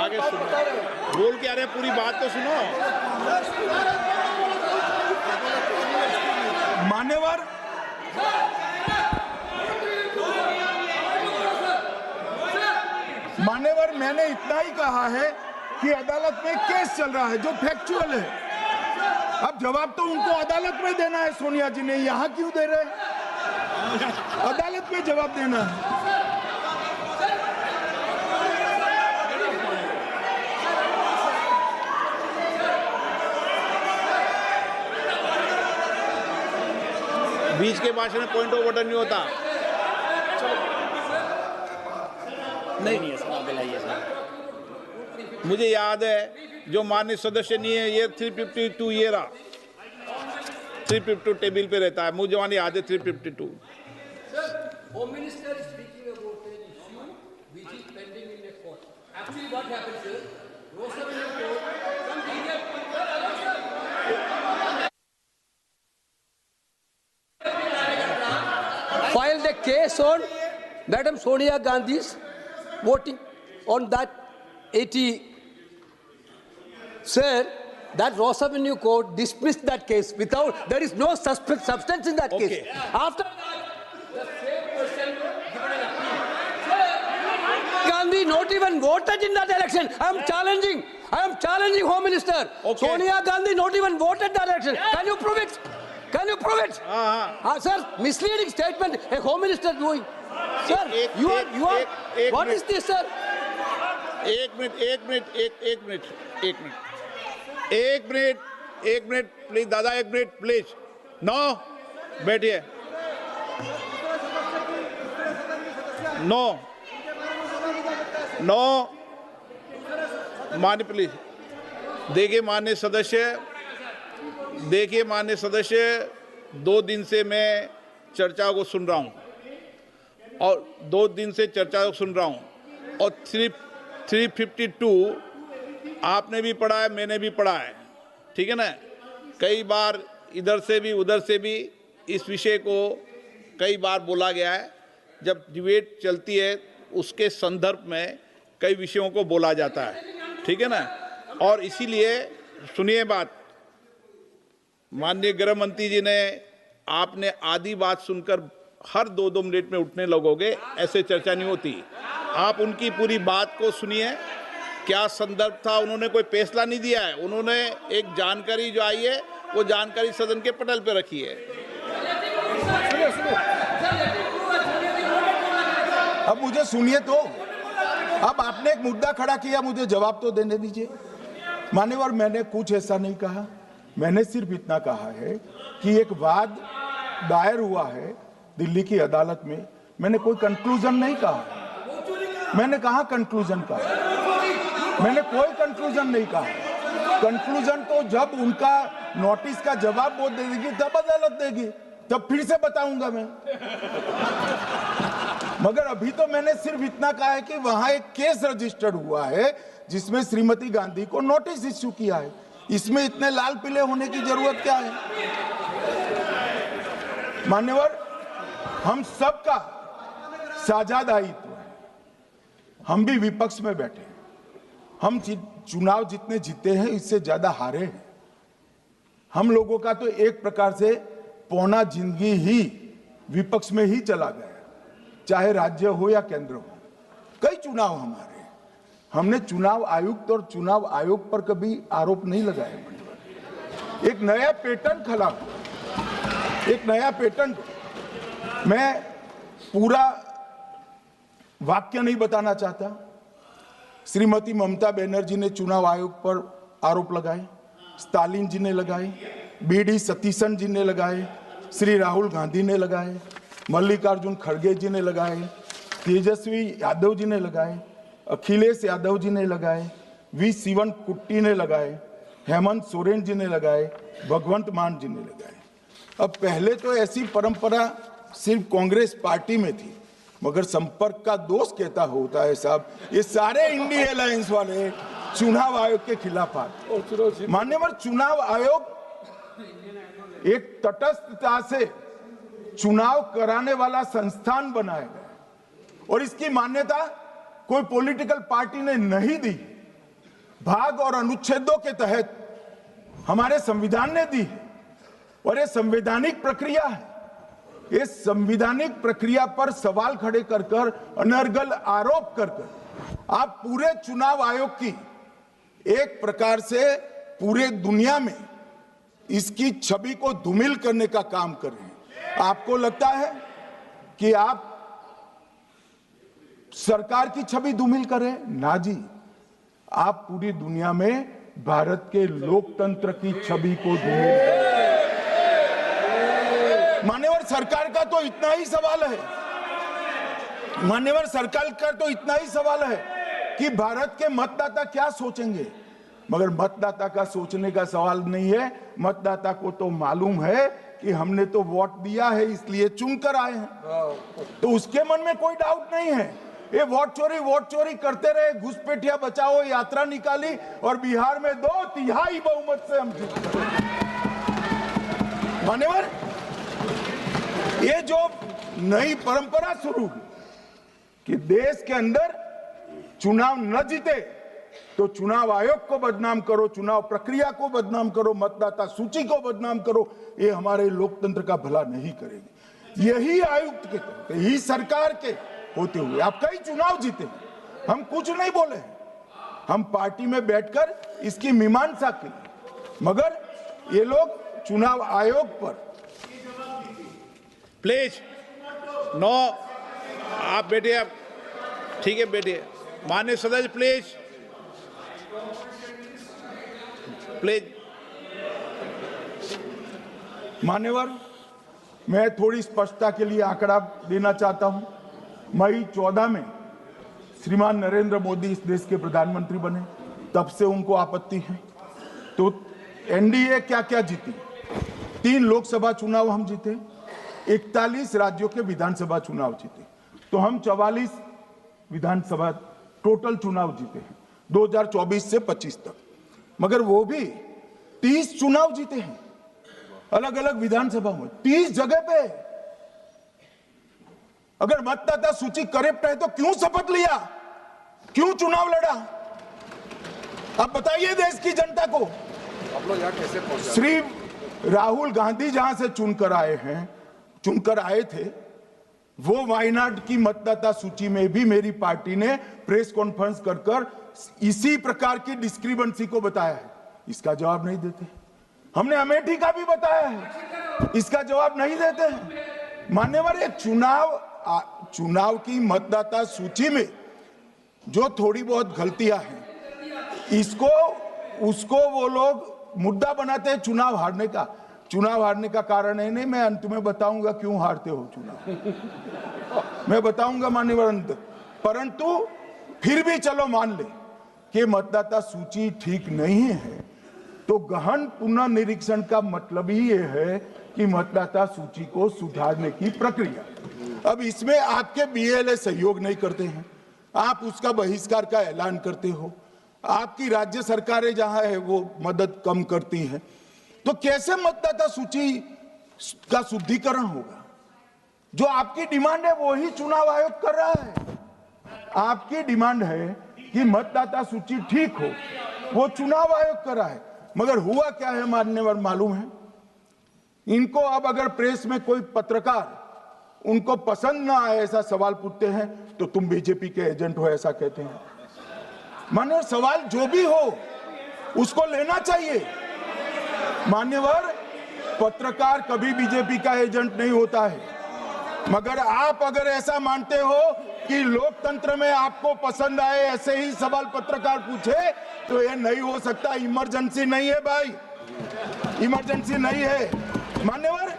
आगे सुनो, बोल क्या रहे, पूरी बात तो सुनो। मान्यवर, मैंने इतना ही कहा है कि अदालत में केस चल रहा है जो फैक्चुअल है। अब जवाब तो उनको अदालत में देना है, सोनिया जी ने यहां क्यों दे रहे? अदालत में जवाब देना है। बीच के भाषण में पॉइंट ऑफ ऑर्डर नहीं होता। नहीं है सर, मुझे याद है जो माननीय सदस्य नहीं है, ये 352 ये रहा, 352 टेबल पे रहता है, मुझे वहां याद है 352। Home Minister is speaking about an issue which is pending in the court. Actually, what happens is, Rosa will filed a case on Madam Sonia Gandhi's voting on that 80. Sir, that Rosa Avenue court dismissed that case without, there is no substance in that case. After that, the same person given an appeal. Gandhi not even voted in that election. I am challenging Home Minister. Okay. Sonia Gandhi not even voted that election. Can you prove it? Can you prove it? Sir, misleading statement a Home Minister doing. Sir, you are. What is this, sir? एक minute एक minute please दादा, एक minute please. No, बैठिए। No no मान्य please. देखिए माननीय सदस्य, 2 दिन से मैं चर्चा को सुन रहा हूं और 2 दिन से चर्चा को सुन रहा हूं और 352 आपने भी पढ़ा है, मैंने भी पढ़ा है, ठीक है ना। कई बार इधर से भी उधर से भी इस विषय को कई बार बोला गया है। जब डिबेट चलती है उसके संदर्भ में कई विषयों को बोला जाता है, ठीक है ना। और इसीलिए सुनिए बात, माननीय गृह मंत्री जी ने, आपने आधी बात सुनकर हर 2-2 मिनट में उठने लगोगे, ऐसे चर्चा नहीं होती। आप उनकी पूरी बात को सुनिए, क्या संदर्भ था, उन्होंने कोई फैसला नहीं दिया है, उन्होंने एक जानकारी जो आई है वो जानकारी सदन के पटल पे रखी है। अब मुझे सुनिए तो, अब आपने एक मुद्दा खड़ा किया, मुझे जवाब तो देने दीजिए। मान्यवर, मैंने कुछ ऐसा नहीं कहा, मैंने सिर्फ इतना कहा है कि एक वाद दायर हुआ है दिल्ली की अदालत में, मैंने कोई कंक्लूजन नहीं कहा। मैंने कहा कंक्लूजन कहा, मैंने कोई कंक्लूजन नहीं कहा। कंक्लूजन तो जब उनका नोटिस का जवाब वो दे देगी तब अदालत देगी, तब फिर से बताऊंगा मैं। मगर अभी तो मैंने सिर्फ इतना कहा है कि वहां एक केस रजिस्टर्ड हुआ है जिसमें श्रीमती गांधी को नोटिस इश्यू किया है। इसमें इतने लाल पीले होने की जरूरत क्या है? मान्यवर, हम सबका साझा दायित्व है, हम भी विपक्ष में बैठे हैं। हम चुनाव जितने जीते हैं इससे ज्यादा हारे हैं। हम लोगों का तो एक प्रकार से पौना जिंदगी ही विपक्ष में ही चला गया, चाहे राज्य हो या केंद्र हो। कई चुनाव हमारे, हमने चुनाव आयुक्त और चुनाव आयोग पर कभी आरोप नहीं लगाया। एक नया पैटर्न खड़ा, एक नया पैटर्न। मैं पूरा वाक्य नहीं बताना चाहता। श्रीमती ममता बनर्जी ने चुनाव आयोग पर आरोप लगाए, स्टालिन जी ने लगाए, बीडी सतीशन जी ने लगाए, श्री राहुल गांधी ने लगाए, मल्लिकार्जुन खड़गे जी ने लगाए, तेजस्वी यादव जी ने लगाए, अखिलेश यादव जी ने लगाए, वी शिवन कुट्टी ने लगाए, हेमंत सोरेन जी ने लगाए, भगवंत मान जी ने लगाए। अब पहले तो ऐसी परंपरा सिर्फ कांग्रेस पार्टी में थी, मगर संपर्क का दोष कहता होता है साहब, ये सारे इंडिया अलायंस वाले चुनाव आयोग के खिलाफ आते। मान्यवर, चुनाव आयोग एक तटस्थता से चुनाव कराने वाला संस्थान बनाया गया और इसकी मान्यता कोई पॉलिटिकल पार्टी ने नहीं दी, भाग और अनुच्छेदों के तहत हमारे संविधान ने दी और ये संवैधानिक प्रक्रिया है। इस संवैधानिक प्रक्रिया पर सवाल खड़े कर कर, अनर्गल आरोप कर कर आप पूरे चुनाव आयोग की एक प्रकार से पूरे दुनिया में इसकी छवि को धूमिल करने का काम कर रहे हैं। आपको लगता है कि आप सरकार की छवि धूमिल करें? ना जी, आप पूरी दुनिया में भारत के लोकतंत्र की छवि को धूमिल करें। मान्यवर, सरकार का तो इतना ही सवाल है, मान्यवर सरकार का तो इतना ही सवाल है कि भारत के मतदाता क्या सोचेंगे, मगर मतदाता का सोचने का सवाल नहीं है। मतदाता को तो मालूम है कि हमने तो वोट दिया है इसलिए चुनकर आए हैं, तो उसके मन में कोई डाउट नहीं है। ये वोट चोरी करते रहे, घुसपैठिया बचाओ यात्रा निकाली और बिहार में 2/3 बहुमत से हम जीत गए। मान्यवर, ये जो नई परंपरा शुरू हुई कि देश के अंदर चुनाव न जीते तो चुनाव आयोग को बदनाम करो, चुनाव प्रक्रिया को बदनाम करो, मतदाता सूची को बदनाम करो, ये हमारे लोकतंत्र का भला नहीं करेगी। यही आयुक्त के तहत, यही सरकार के होते हुए आप कई चुनाव जीते, हम कुछ नहीं बोले हैं, हम पार्टी में बैठकर इसकी मीमांसा की, मगर ये लोग चुनाव आयोग पर। प्लीज नो, आप बैठिए, आप ठीक है बैठिए। माननीय सदस्य प्लीज, प्लीज मान्यवर, मैं थोड़ी स्पष्टता के लिए आंकड़ा देना चाहता हूं। मई 14 में श्रीमान नरेंद्र मोदी इस देश के प्रधानमंत्री बने, तब से उनको आपत्ति है। तो एनडीए क्या क्या जीती? 3 लोकसभा चुनाव हम जीते, 41 राज्यों के विधानसभा चुनाव जीते, तो हम 44 विधानसभा टोटल चुनाव जीते हैं 2024 से 25 तक। मगर वो भी 30 चुनाव जीते हैं अलग अलग विधानसभा में, 30 जगह पे। अगर मतदाता सूची करेक्ट है तो क्यों शपथ लिया, क्यों चुनाव लड़ा? आप बताइए देश की जनता को। आप लोग यहाँ कैसे पहुंचे? श्री राहुल गांधी जहां से चुनकर आए थे, वो वायनाड की मतदाता सूची में भी मेरी पार्टी ने प्रेस कॉन्फ्रेंस कर इसी प्रकार की डिस्क्रिपेंसी को बताया है। इसका जवाब नहीं देते। हमने अमेठी का भी बताया है, इसका जवाब नहीं देते हैं। मान्यवर, ये चुनाव की मतदाता सूची में जो थोड़ी बहुत गलतियां हैं, उसको वो लोग मुद्दा बनाते हैं चुनाव हारने का। चुनाव हारने का कारण है नहीं, मैं अंत में बताऊंगा क्यों हारते हो चुनाव, मैं बताऊंगा मान्यवर अंत। परंतु फिर भी चलो मान ले कि मतदाता सूची ठीक नहीं है, तो गहन पुनर्निरीक्षण का मतलब ही ये है कि मतदाता सूची को सुधारने की प्रक्रिया। अब इसमें आपके बीएलए सहयोग नहीं करते हैं, आप उसका बहिष्कार का ऐलान करते हो, आपकी राज्य सरकारें जहां है वो मदद कम करती हैं, तो कैसे मतदाता सूची का शुद्धिकरण होगा? जो आपकी डिमांड है वो ही चुनाव आयोग कर रहा है। आपकी डिमांड है कि मतदाता सूची ठीक हो, वो चुनाव आयोग कर रहा है। मगर हुआ क्या है मान्यवर मालूम है? इनको अब अगर प्रेस में कोई पत्रकार उनको पसंद ना आए ऐसा सवाल पूछते हैं तो तुम बीजेपी के एजेंट हो ऐसा कहते हैं। मान्यवर, सवाल जो भी हो उसको लेना चाहिए। मान्यवर, पत्रकार कभी बीजेपी का एजेंट नहीं होता है। मगर आप अगर ऐसा मानते हो कि लोकतंत्र में आपको पसंद आए ऐसे ही सवाल पत्रकार पूछे, तो ये नहीं हो सकता। इमरजेंसी नहीं है भाई, इमरजेंसी नहीं है। मान्यवर,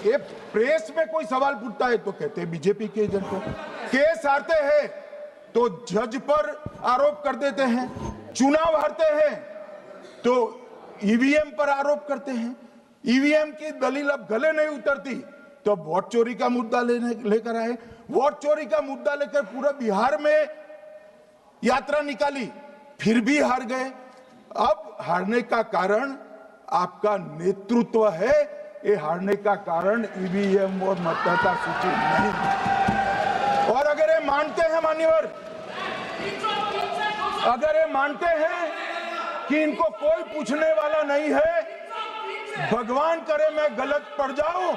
एक प्रेस में कोई सवाल पूछता है तो कहते हैं बीजेपी के एजेंट हो। केस हारते हैं तो जज पर आरोप कर देते हैं, चुनाव हारते हैं तो ईवीएम पर आरोप करते हैं। ईवीएम की दलील अब गले नहीं उतरती तो वोट चोरी का मुद्दा लेकर आए। वोट चोरी का मुद्दा लेकर पूरा बिहार में यात्रा निकाली, फिर भी हार गए। अब हारने का कारण आपका नेतृत्व है, ये हारने का कारण ईवीएम और मतदाता सूची नहीं। और अगर ये मानते हैं मान्यवर, अगर ये मानते हैं कि इनको कोई पूछने वाला नहीं है, भगवान करे मैं गलत पड़ जाऊं,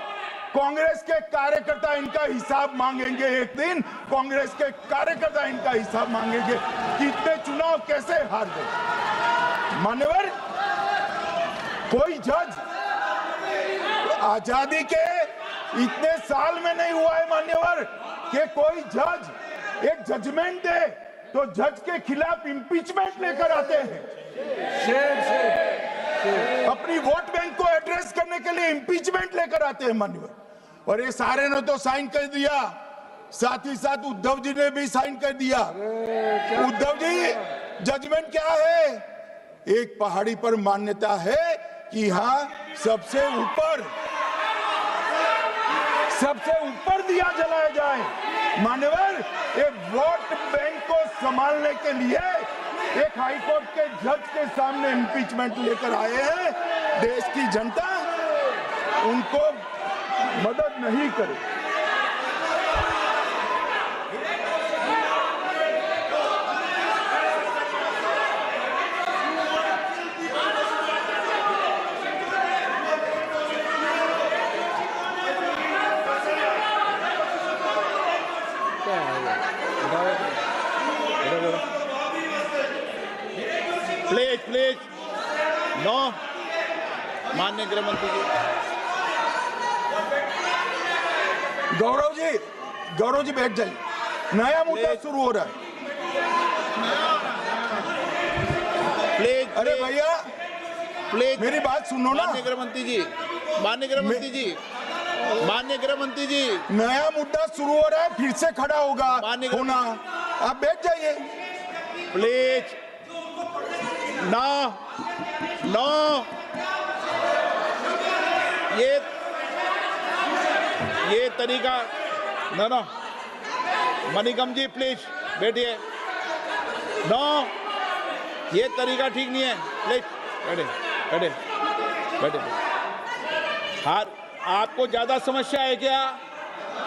कांग्रेस के कार्यकर्ता इनका हिसाब मांगेंगे। एक दिन कांग्रेस के कार्यकर्ता इनका हिसाब मांगेंगे कि इतने चुनाव कैसे हार गए। मान्यवर, कोई जज आजादी के इतने साल में नहीं हुआ है मान्यवर कि कोई जज एक जजमेंट दे तो जज के खिलाफ इंपीचमेंट लेकर आते हैं। अपनी वोट बैंक को एड्रेस करने के लिए इंपीचमेंट लेकर आते हैं मान्यवर। और ये सारे ने तो साइन कर दिया, साथ ही साथ उद्धव जी ने भी साइन कर दिया। उद्धव जी, जजमेंट क्या है? एक पहाड़ी पर मान्यता है कि हाँ सबसे ऊपर दिया जलाया जाए। मान्यवर, एक वोट बैंक को संभालने के लिए एक हाईकोर्ट के जज के सामने इंपीचमेंट लेकर आए हैं। देश की जनता उनको मदद नहीं करे। प्लीज नो, माननीय गृह मंत्री जी। गौरव जी बैठ जाइए, नया मुद्दा शुरू हो रहा है। प्लीज, अरे भैया प्लीज मेरी बात सुनो ना। माननीय गृह मंत्री जी, माननीय गृह मंत्री जी, माननीय गृह मंत्री जी, नया मुद्दा शुरू हो रहा है, फिर से खड़ा होगा माननीय होना। आप बैठ जाइए प्लीज। नो नो, ये तरीका नो। मणिकम जी प्लीज बैठिए। नो, ये तरीका ठीक नहीं है। प्लीज बैठे बैठे बैठे। हर आपको ज्यादा समस्या है क्या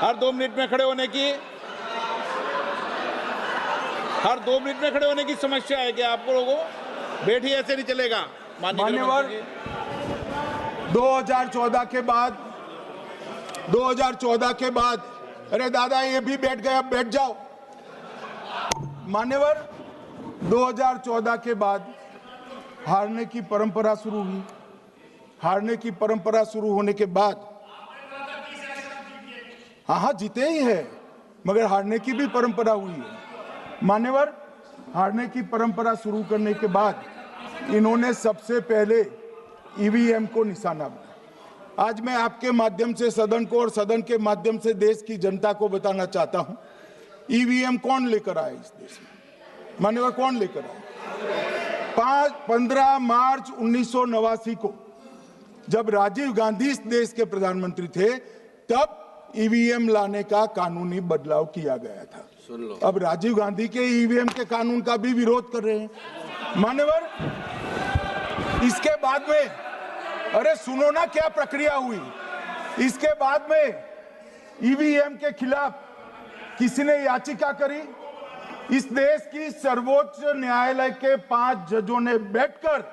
हर 2 मिनट में खड़े होने की? हर 2 मिनट में खड़े होने की समस्या है क्या आपको लोगों? बैठिए, ऐसे नहीं चलेगा। मान्यवर, 2014 के बाद अरे दादा ये भी बैठ गए, अब बैठ जाओ। मान्यवर, 2014 के बाद हारने की परंपरा शुरू हुई। हारने की परंपरा शुरू होने के बाद हाँ जीते ही है, मगर हारने की भी परंपरा हुई है। मान्यवर, हारने की परंपरा शुरू करने के बाद इन्होंने सबसे पहले ईवीएम को निशाना बनाया। आज मैं आपके माध्यम से सदन को और सदन के माध्यम से देश की जनता को बताना चाहता हूं, ईवीएम कौन लेकर आया इस देश में? मान्यवर, कौन लेकर आया? 15 मार्च 1989 को जब राजीव गांधी इस देश के प्रधानमंत्री थे, तब ईवीएम लाने का कानूनी बदलाव किया गया था। अब राजीव गांधी के ईवीएम के कानून का भी विरोध कर रहे हैं। मान्यवर, इसके बाद में अरे सुनो ना क्या प्रक्रिया हुई। इसके बाद में ईवीएम के खिलाफ किसी ने याचिका करी। इस देश की सर्वोच्च न्यायालय के 5 जजों ने बैठकर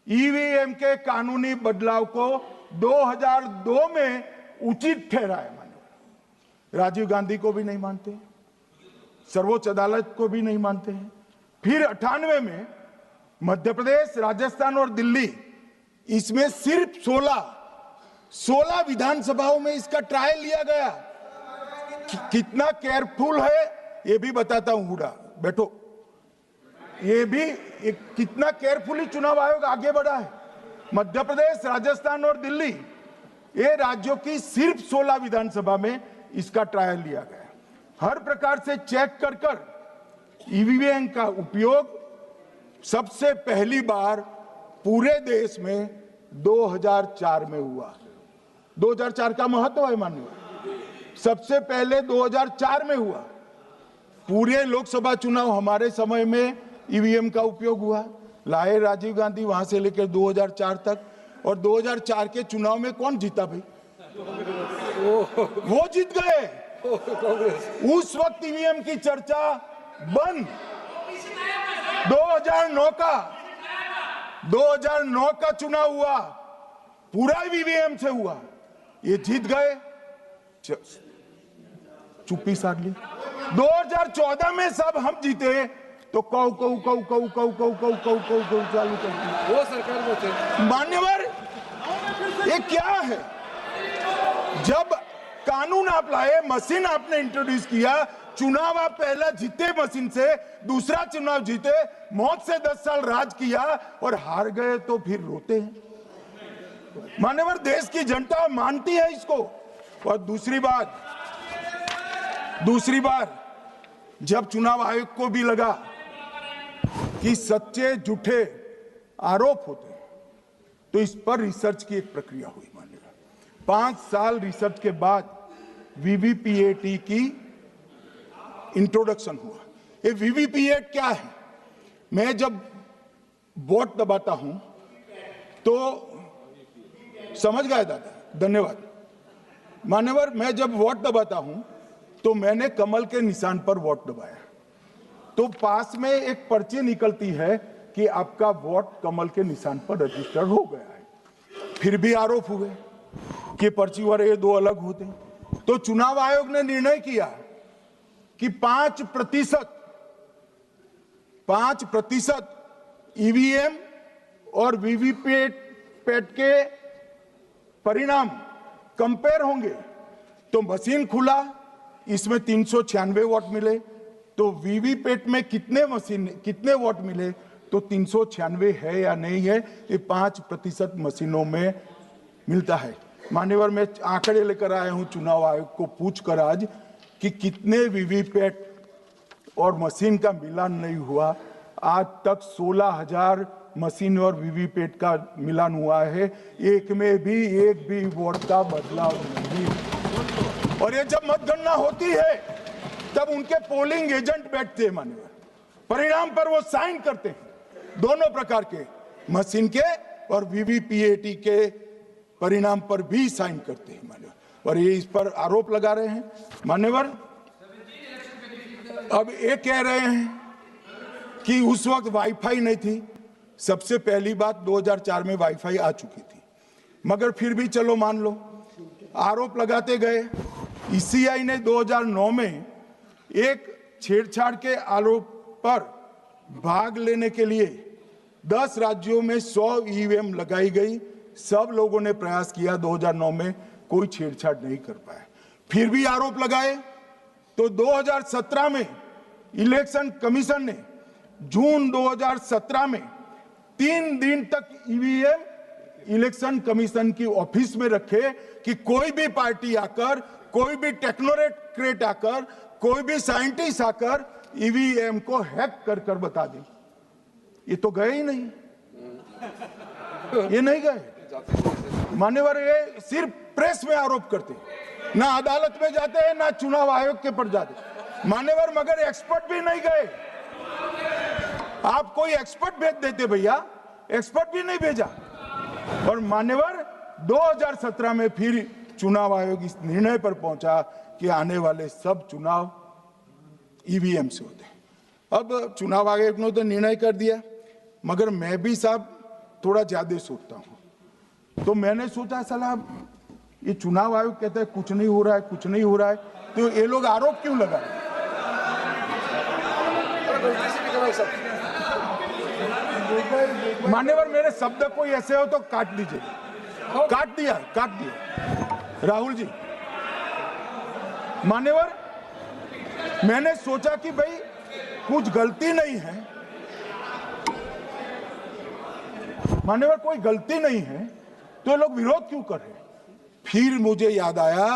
ईवीएम के कानूनी बदलाव को 2002 में उचित ठहराया। मान्यवर, राजीव गांधी को भी नहीं मानते, सर्वोच्च अदालत को भी नहीं मानते हैं। फिर 98 में मध्य प्रदेश, राजस्थान और दिल्ली, इसमें सिर्फ 16 विधानसभाओं में इसका ट्रायल लिया गया। कितना केयरफुल है ये भी बताता हूं। हुडा बैठो, ये भी कितना केयरफुली चुनाव आयोग आगे बढ़ा है। मध्य प्रदेश, राजस्थान और दिल्ली, ये राज्यों की सिर्फ 16 विधानसभा में इसका ट्रायल लिया गया। हर प्रकार से चेक कर ईवीएम का उपयोग सबसे पहली बार पूरे देश में 2004 में हुआ। 2004 का महत्व है माननीय, सबसे पहले 2004 में हुआ। पूरे लोकसभा चुनाव हमारे समय में ईवीएम का उपयोग हुआ। लाए राजीव गांधी, वहां से लेकर 2004 तक। और 2004 के चुनाव में कौन जीता भाई? वो जीत गए। उस वक्त ईवीएम की चर्चा बंद। 2009 का चुनाव हुआ, पूरा ईवीएम से हुआ, ये जीत गए, चुप्पी साध ली। 2014 में सब हम जीते तो कौ चालू कर दी। वो सरकार में थे। मान्यवर, ये क्या है? जब कानून आप लाए, मशीन आपने इंट्रोड्यूस किया, चुनाव आप पहला जीते मशीन से, दूसरा चुनाव जीते, मौत से 10 साल राज किया और हार गए तो फिर रोते हैं। मान्यवर, देश की जनता मानती है इसको। और दूसरी बार जब चुनाव आयोग को भी लगा कि सच्चे झूठे आरोप होते हैं, तो इस पर रिसर्च की एक प्रक्रिया हुई। मानिएगा 5 साल रिसर्च के बाद वीवीपीएटी की इंट्रोडक्शन हुआ। ये वीवीपीएटी क्या है? मैं जब वोट दबाता हूं तो समझ गए दादा, धन्यवाद। मान्यवर, मैं जब वोट दबाता हूं तो मैंने कमल के निशान पर वोट दबाया, तो पास में एक पर्ची निकलती है कि आपका वोट कमल के निशान पर रजिस्टर हो गया है। फिर भी आरोप हुए कि पर्ची और ये 2 अलग होते हैं। तो चुनाव आयोग ने निर्णय किया कि 5% ईवीएम और वीवीपैट के परिणाम कंपेयर होंगे। तो मशीन खुला, इसमें 396 वोट मिले। तो वीवीपैट में कितने वोट मिले? तो 396 है या नहीं है, ये 5% मशीनों में मिलता है। मान्यवर, मैं आंकड़े लेकर आया हूं चुनाव आयोग को पूछकर आज कि कितने वीवीपैट और मशीन का मिलान नहीं हुआ। आज तक 16,000 मशीन और वीवीपैट का मिलान हुआ है, एक भी वोट का बदलाव नहीं। और ये जब मतगणना होती है तब उनके पोलिंग एजेंट बैठते हैं मान्यवर, परिणाम पर वो साइन करते हैं, दोनों प्रकार के, मशीन के और वीवीपैट के परिणाम पर भी साइन करते हैं मान्यवर। और ये इस पर आरोप लगा रहे हैं मान्यवर। अब ये कह रहे हैं कि उस वक्त वाईफाई नहीं थी। सबसे पहली बात, 2004 में वाईफाई आ चुकी थी, मगर फिर भी चलो मान लो, आरोप लगाते गए। ईसीआई ने 2009 में एक छेड़छाड़ के आरोप पर भाग लेने के लिए 10 राज्यों में 100 ईवीएम लगाई गई। सब लोगों ने प्रयास किया, 2009 में कोई छेड़छाड़ नहीं कर पाए। फिर भी आरोप लगाए तो 2017 में इलेक्शन कमीशन ने जून 2017 में 3 दिन तक ईवीएम इलेक्शन कमीशन की ऑफिस में रखे कि कोई भी पार्टी आकर, कोई भी टेक्नोक्रेट आकर, कोई भी साइंटिस्ट आकर ईवीएम को हैक कर बता दे। ये तो गए ही नहीं, ये नहीं गए मान्यवर। ये सिर्फ प्रेस में आरोप करते, ना अदालत में जाते हैं, ना चुनाव आयोग के पर जाते मान्यवर, मगर एक्सपर्ट भी नहीं गए। आप कोई एक्सपर्ट भेज देते भैया, एक्सपर्ट भी नहीं भेजा। और मान्यवर 2017 में फिर चुनाव आयोग इस निर्णय पर पहुंचा कि आने वाले सब चुनाव ईवीएम से होते हैं। अब चुनाव आयोग ने तो निर्णय कर दिया, मगर मैं भी साहब थोड़ा ज्यादा सोचता हूं। तो मैंने सोचा साला ये चुनाव आयोग कहता है कुछ नहीं हो रहा है, कुछ नहीं हो रहा है, तो ये लोग आरोप क्यों लगा रहे हैं? मान्यवर, मेरे शब्द कोई ऐसे हो तो काट दीजिए। काट दिया राहुल जी। मान्यवर, मैंने सोचा कि भाई कुछ गलती नहीं है मान्यवर, कोई गलती नहीं है तो ये लोग विरोध क्यों कर रहे हैं? फिर मुझे याद आया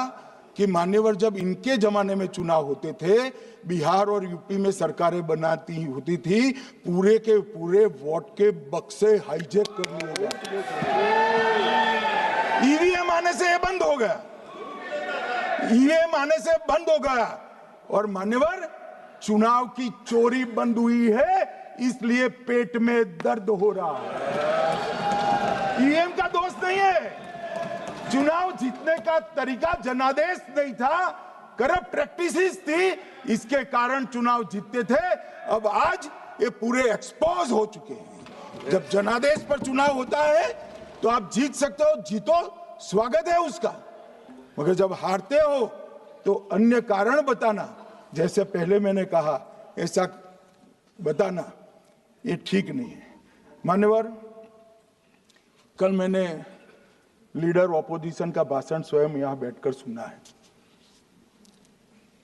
कि मान्यवर, जब इनके जमाने में चुनाव होते थे, बिहार और यूपी में सरकारें बनाती होती थी, पूरे के पूरे वोट के बक्से हाईजैक कर लिए गए। ईवीएम आने से ये बंद हो गया, ईवीएम आने से बंद हो गया। और मान्यवर, चुनाव की चोरी बंद हुई है, इसलिए पेट में दर्द हो रहा है। ईवीएम का दोष नहीं है, चुनाव जीतने का तरीका जनादेश नहीं था, करप्ट प्रैक्टिसेस थी, इसके कारण चुनाव जीतते थे। अब आज ये पूरे एक्सपोज हो चुके हैं। जब जनादेश पर चुनाव होता है तो आप जीत सकते हो, जीतो, स्वागत है उसका, मगर जब हारते हो तो अन्य कारण बताना, जैसे पहले मैंने कहा, ऐसा बताना, ये ठीक नहीं है। मान्यवर, कल मैंने लीडर ऑपोजिशन का भाषण स्वयं यहां बैठकर सुना है।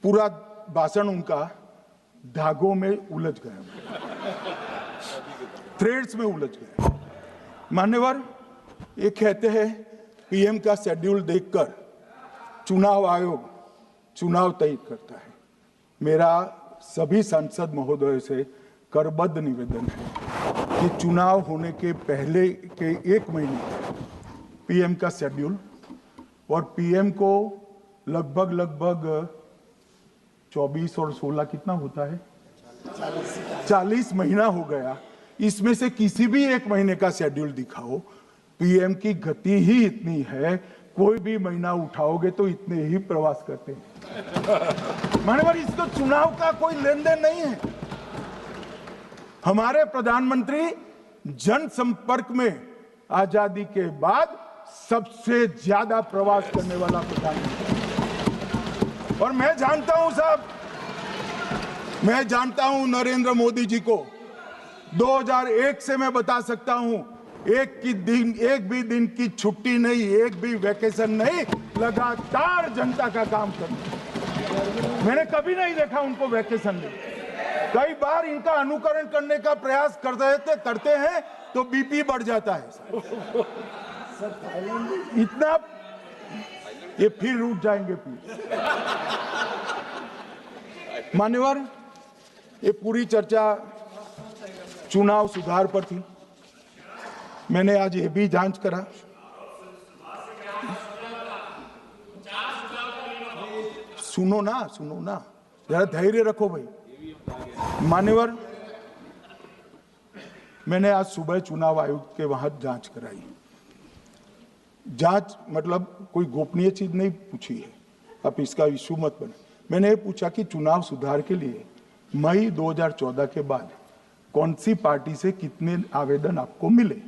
पूरा भाषण उनका धागों में उलझ गया, थ्रेड्स में उलझ गया। मान्यवर, ये कहते हैं पीएम का शेड्यूल देखकर चुनाव आयोग चुनाव तय करता है। मेरा सभी सांसद महोदय से करबद्ध निवेदन है कि चुनाव होने के पहले के 1 महीने पीएम का शेड्यूल, और पीएम को लगभग 24 और 16 कितना होता है, 40 महीना हो गया। इसमें से किसी भी 1 महीने का शेड्यूल दिखाओ। पीएम की गति ही इतनी है, कोई भी महीना उठाओगे तो इतने ही प्रवास करते हैं। मानवर, इसको चुनाव का कोई लेन देन नहीं है। हमारे प्रधानमंत्री जनसंपर्क में आजादी के बाद सबसे ज्यादा प्रवास करने वाला प्रधानमंत्री, और मैं जानता हूं साहब, मैं जानता हूं नरेंद्र मोदी जी को 2001 से मैं बता सकता हूं, एक भी दिन की छुट्टी नहीं, एक भी वैकेशन नहीं, लगातार जनता का काम करना। मैंने कभी नहीं देखा उनको वैकेशन में। कई बार इनका अनुकरण करने का प्रयास करते हैं तो बीपी बढ़ जाता है। इतना ये फिर उठ जाएंगे फिर। मान्यवर, ये पूरी चर्चा चुनाव सुधार पर थी। मैंने आज ये भी जांच करा, सुनो ना, जरा धैर्य रखो भाई। मान्यवर, मैंने आज सुबह चुनाव आयुक्त के वहां जांच कराई। जांच मतलब कोई गोपनीय चीज नहीं पूछी है, आप इसका इशू मत बने। मैंने ये पूछा कि चुनाव सुधार के लिए मई 2014 के बाद कौन सी पार्टी से कितने आवेदन आपको मिले,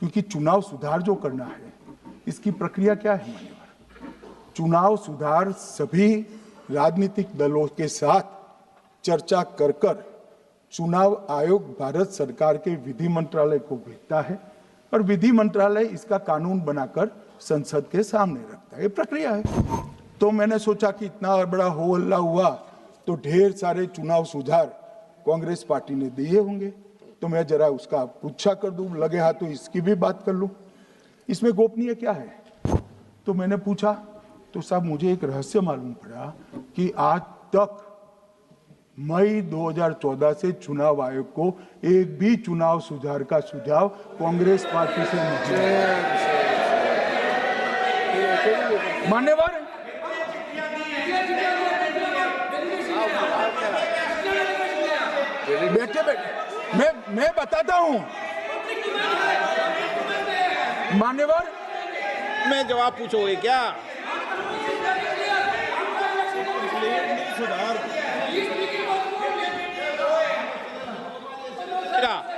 क्योंकि चुनाव सुधार जो करना है इसकी प्रक्रिया क्या है। मान्यवर, चुनाव सुधार सभी राजनीतिक दलों के साथ चर्चा कर चुनाव आयोग भारत सरकार के विधि मंत्रालय को भेजता है और विधि मंत्रालय इसका कानून बनाकर संसद के सामने रखता है। ये प्रक्रिया है। तो मैंने सोचा कि इतना बड़ा हो हल्ला हुआ तो ढेर सारे चुनाव सुधार कांग्रेस पार्टी ने दिए होंगे, तो मैं जरा उसका पूछा कर दूं, लगे हाथ तो इसकी भी बात कर लूं। इसमें गोपनीय क्या है? तो मैंने पूछा तो साहब मुझे एक रहस्य मालूम पड़ा कि आज तक मई 2014 से चुनाव आयोग को एक भी चुनाव सुधार का सुझाव कांग्रेस पार्टी से नहीं मिला। मान्यवर, बैठे मैं बताता हूं। मान्यवर, मैं जवाब पूछोगे क्या?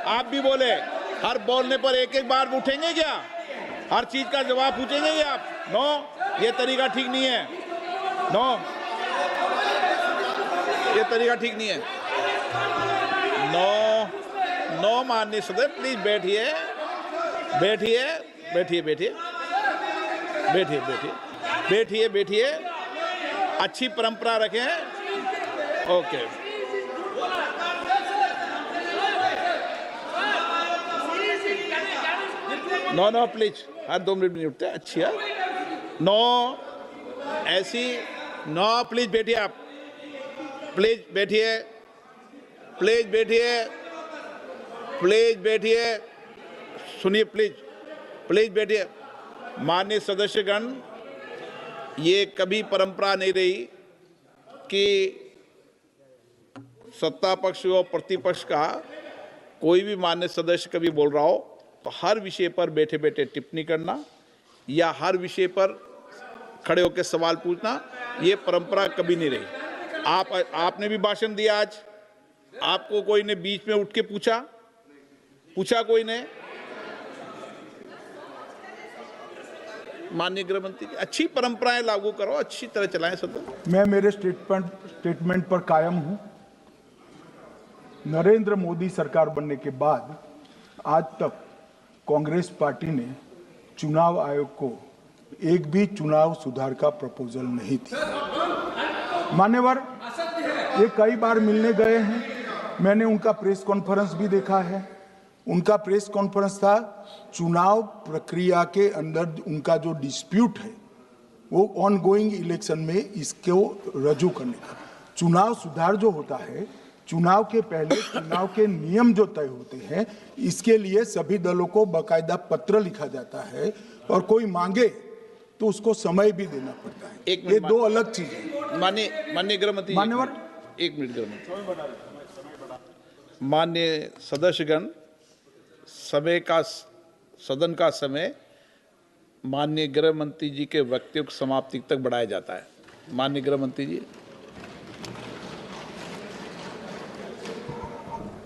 आप भी बोले, हर बोलने पर एक एक बार उठेंगे क्या? हर चीज का जवाब पूछेंगे क्या आप? नो, ये तरीका ठीक नहीं है। नो, ये तरीका ठीक नहीं है। नो माननीय सदस्य, प्लीज बैठिए। अच्छी परंपरा रखें। ओके। नो प्लीज, हर 2 मिनट में उठते हैं। अच्छी है। नो, ऐसी नो, प्लीज बैठिए आप। प्लीज बैठिए। सुनिए, प्लीज बैठिए। माननीय सदस्यगण, ये कभी परंपरा नहीं रही कि सत्ता पक्ष और प्रतिपक्ष का कोई भी माननीय सदस्य कभी बोल रहा हो तो हर विषय पर बैठे बैठे टिप्पणी करना या हर विषय पर खड़े होकर सवाल पूछना, ये परंपरा कभी नहीं रही। आपने भी भाषण दिया आज, आपको कोई ने बीच में उठ के पूछा कोई ने? माननीय गृह मंत्री जी, अच्छी परंपराएं लागू करो, अच्छी तरह चलाएं सदन। मैं मेरे स्टेटमेंट पर कायम हूं। नरेंद्र मोदी सरकार बनने के बाद आज तक कांग्रेस पार्टी ने चुनाव आयोग को एक भी चुनाव सुधार का प्रपोजल नहीं दिया। मान्यवर, ये कई बार मिलने गए हैं, मैंने उनका प्रेस कॉन्फ्रेंस भी देखा है। उनका प्रेस कॉन्फ्रेंस था चुनाव प्रक्रिया के अंदर उनका जो डिस्प्यूट है वो ऑन गोइंग इलेक्शन में इसको रजू करने का। चुनाव सुधार जो होता है, चुनाव के पहले चुनाव के नियम जो तय होते हैं, इसके लिए सभी दलों को बाकायदा पत्र लिखा जाता है और कोई मांगे तो उसको समय भी देना पड़ता है। ये दो अलग चीज है। माननीय गृह मंत्री, मान्यवर, 1 मिनट गृह मंत्री। माननीय सदस्यगण, सदन का समय माननीय गृह मंत्री जी के वक्तव्य की समाप्ति तक बढ़ाया जाता है। माननीय गृह मंत्री जी।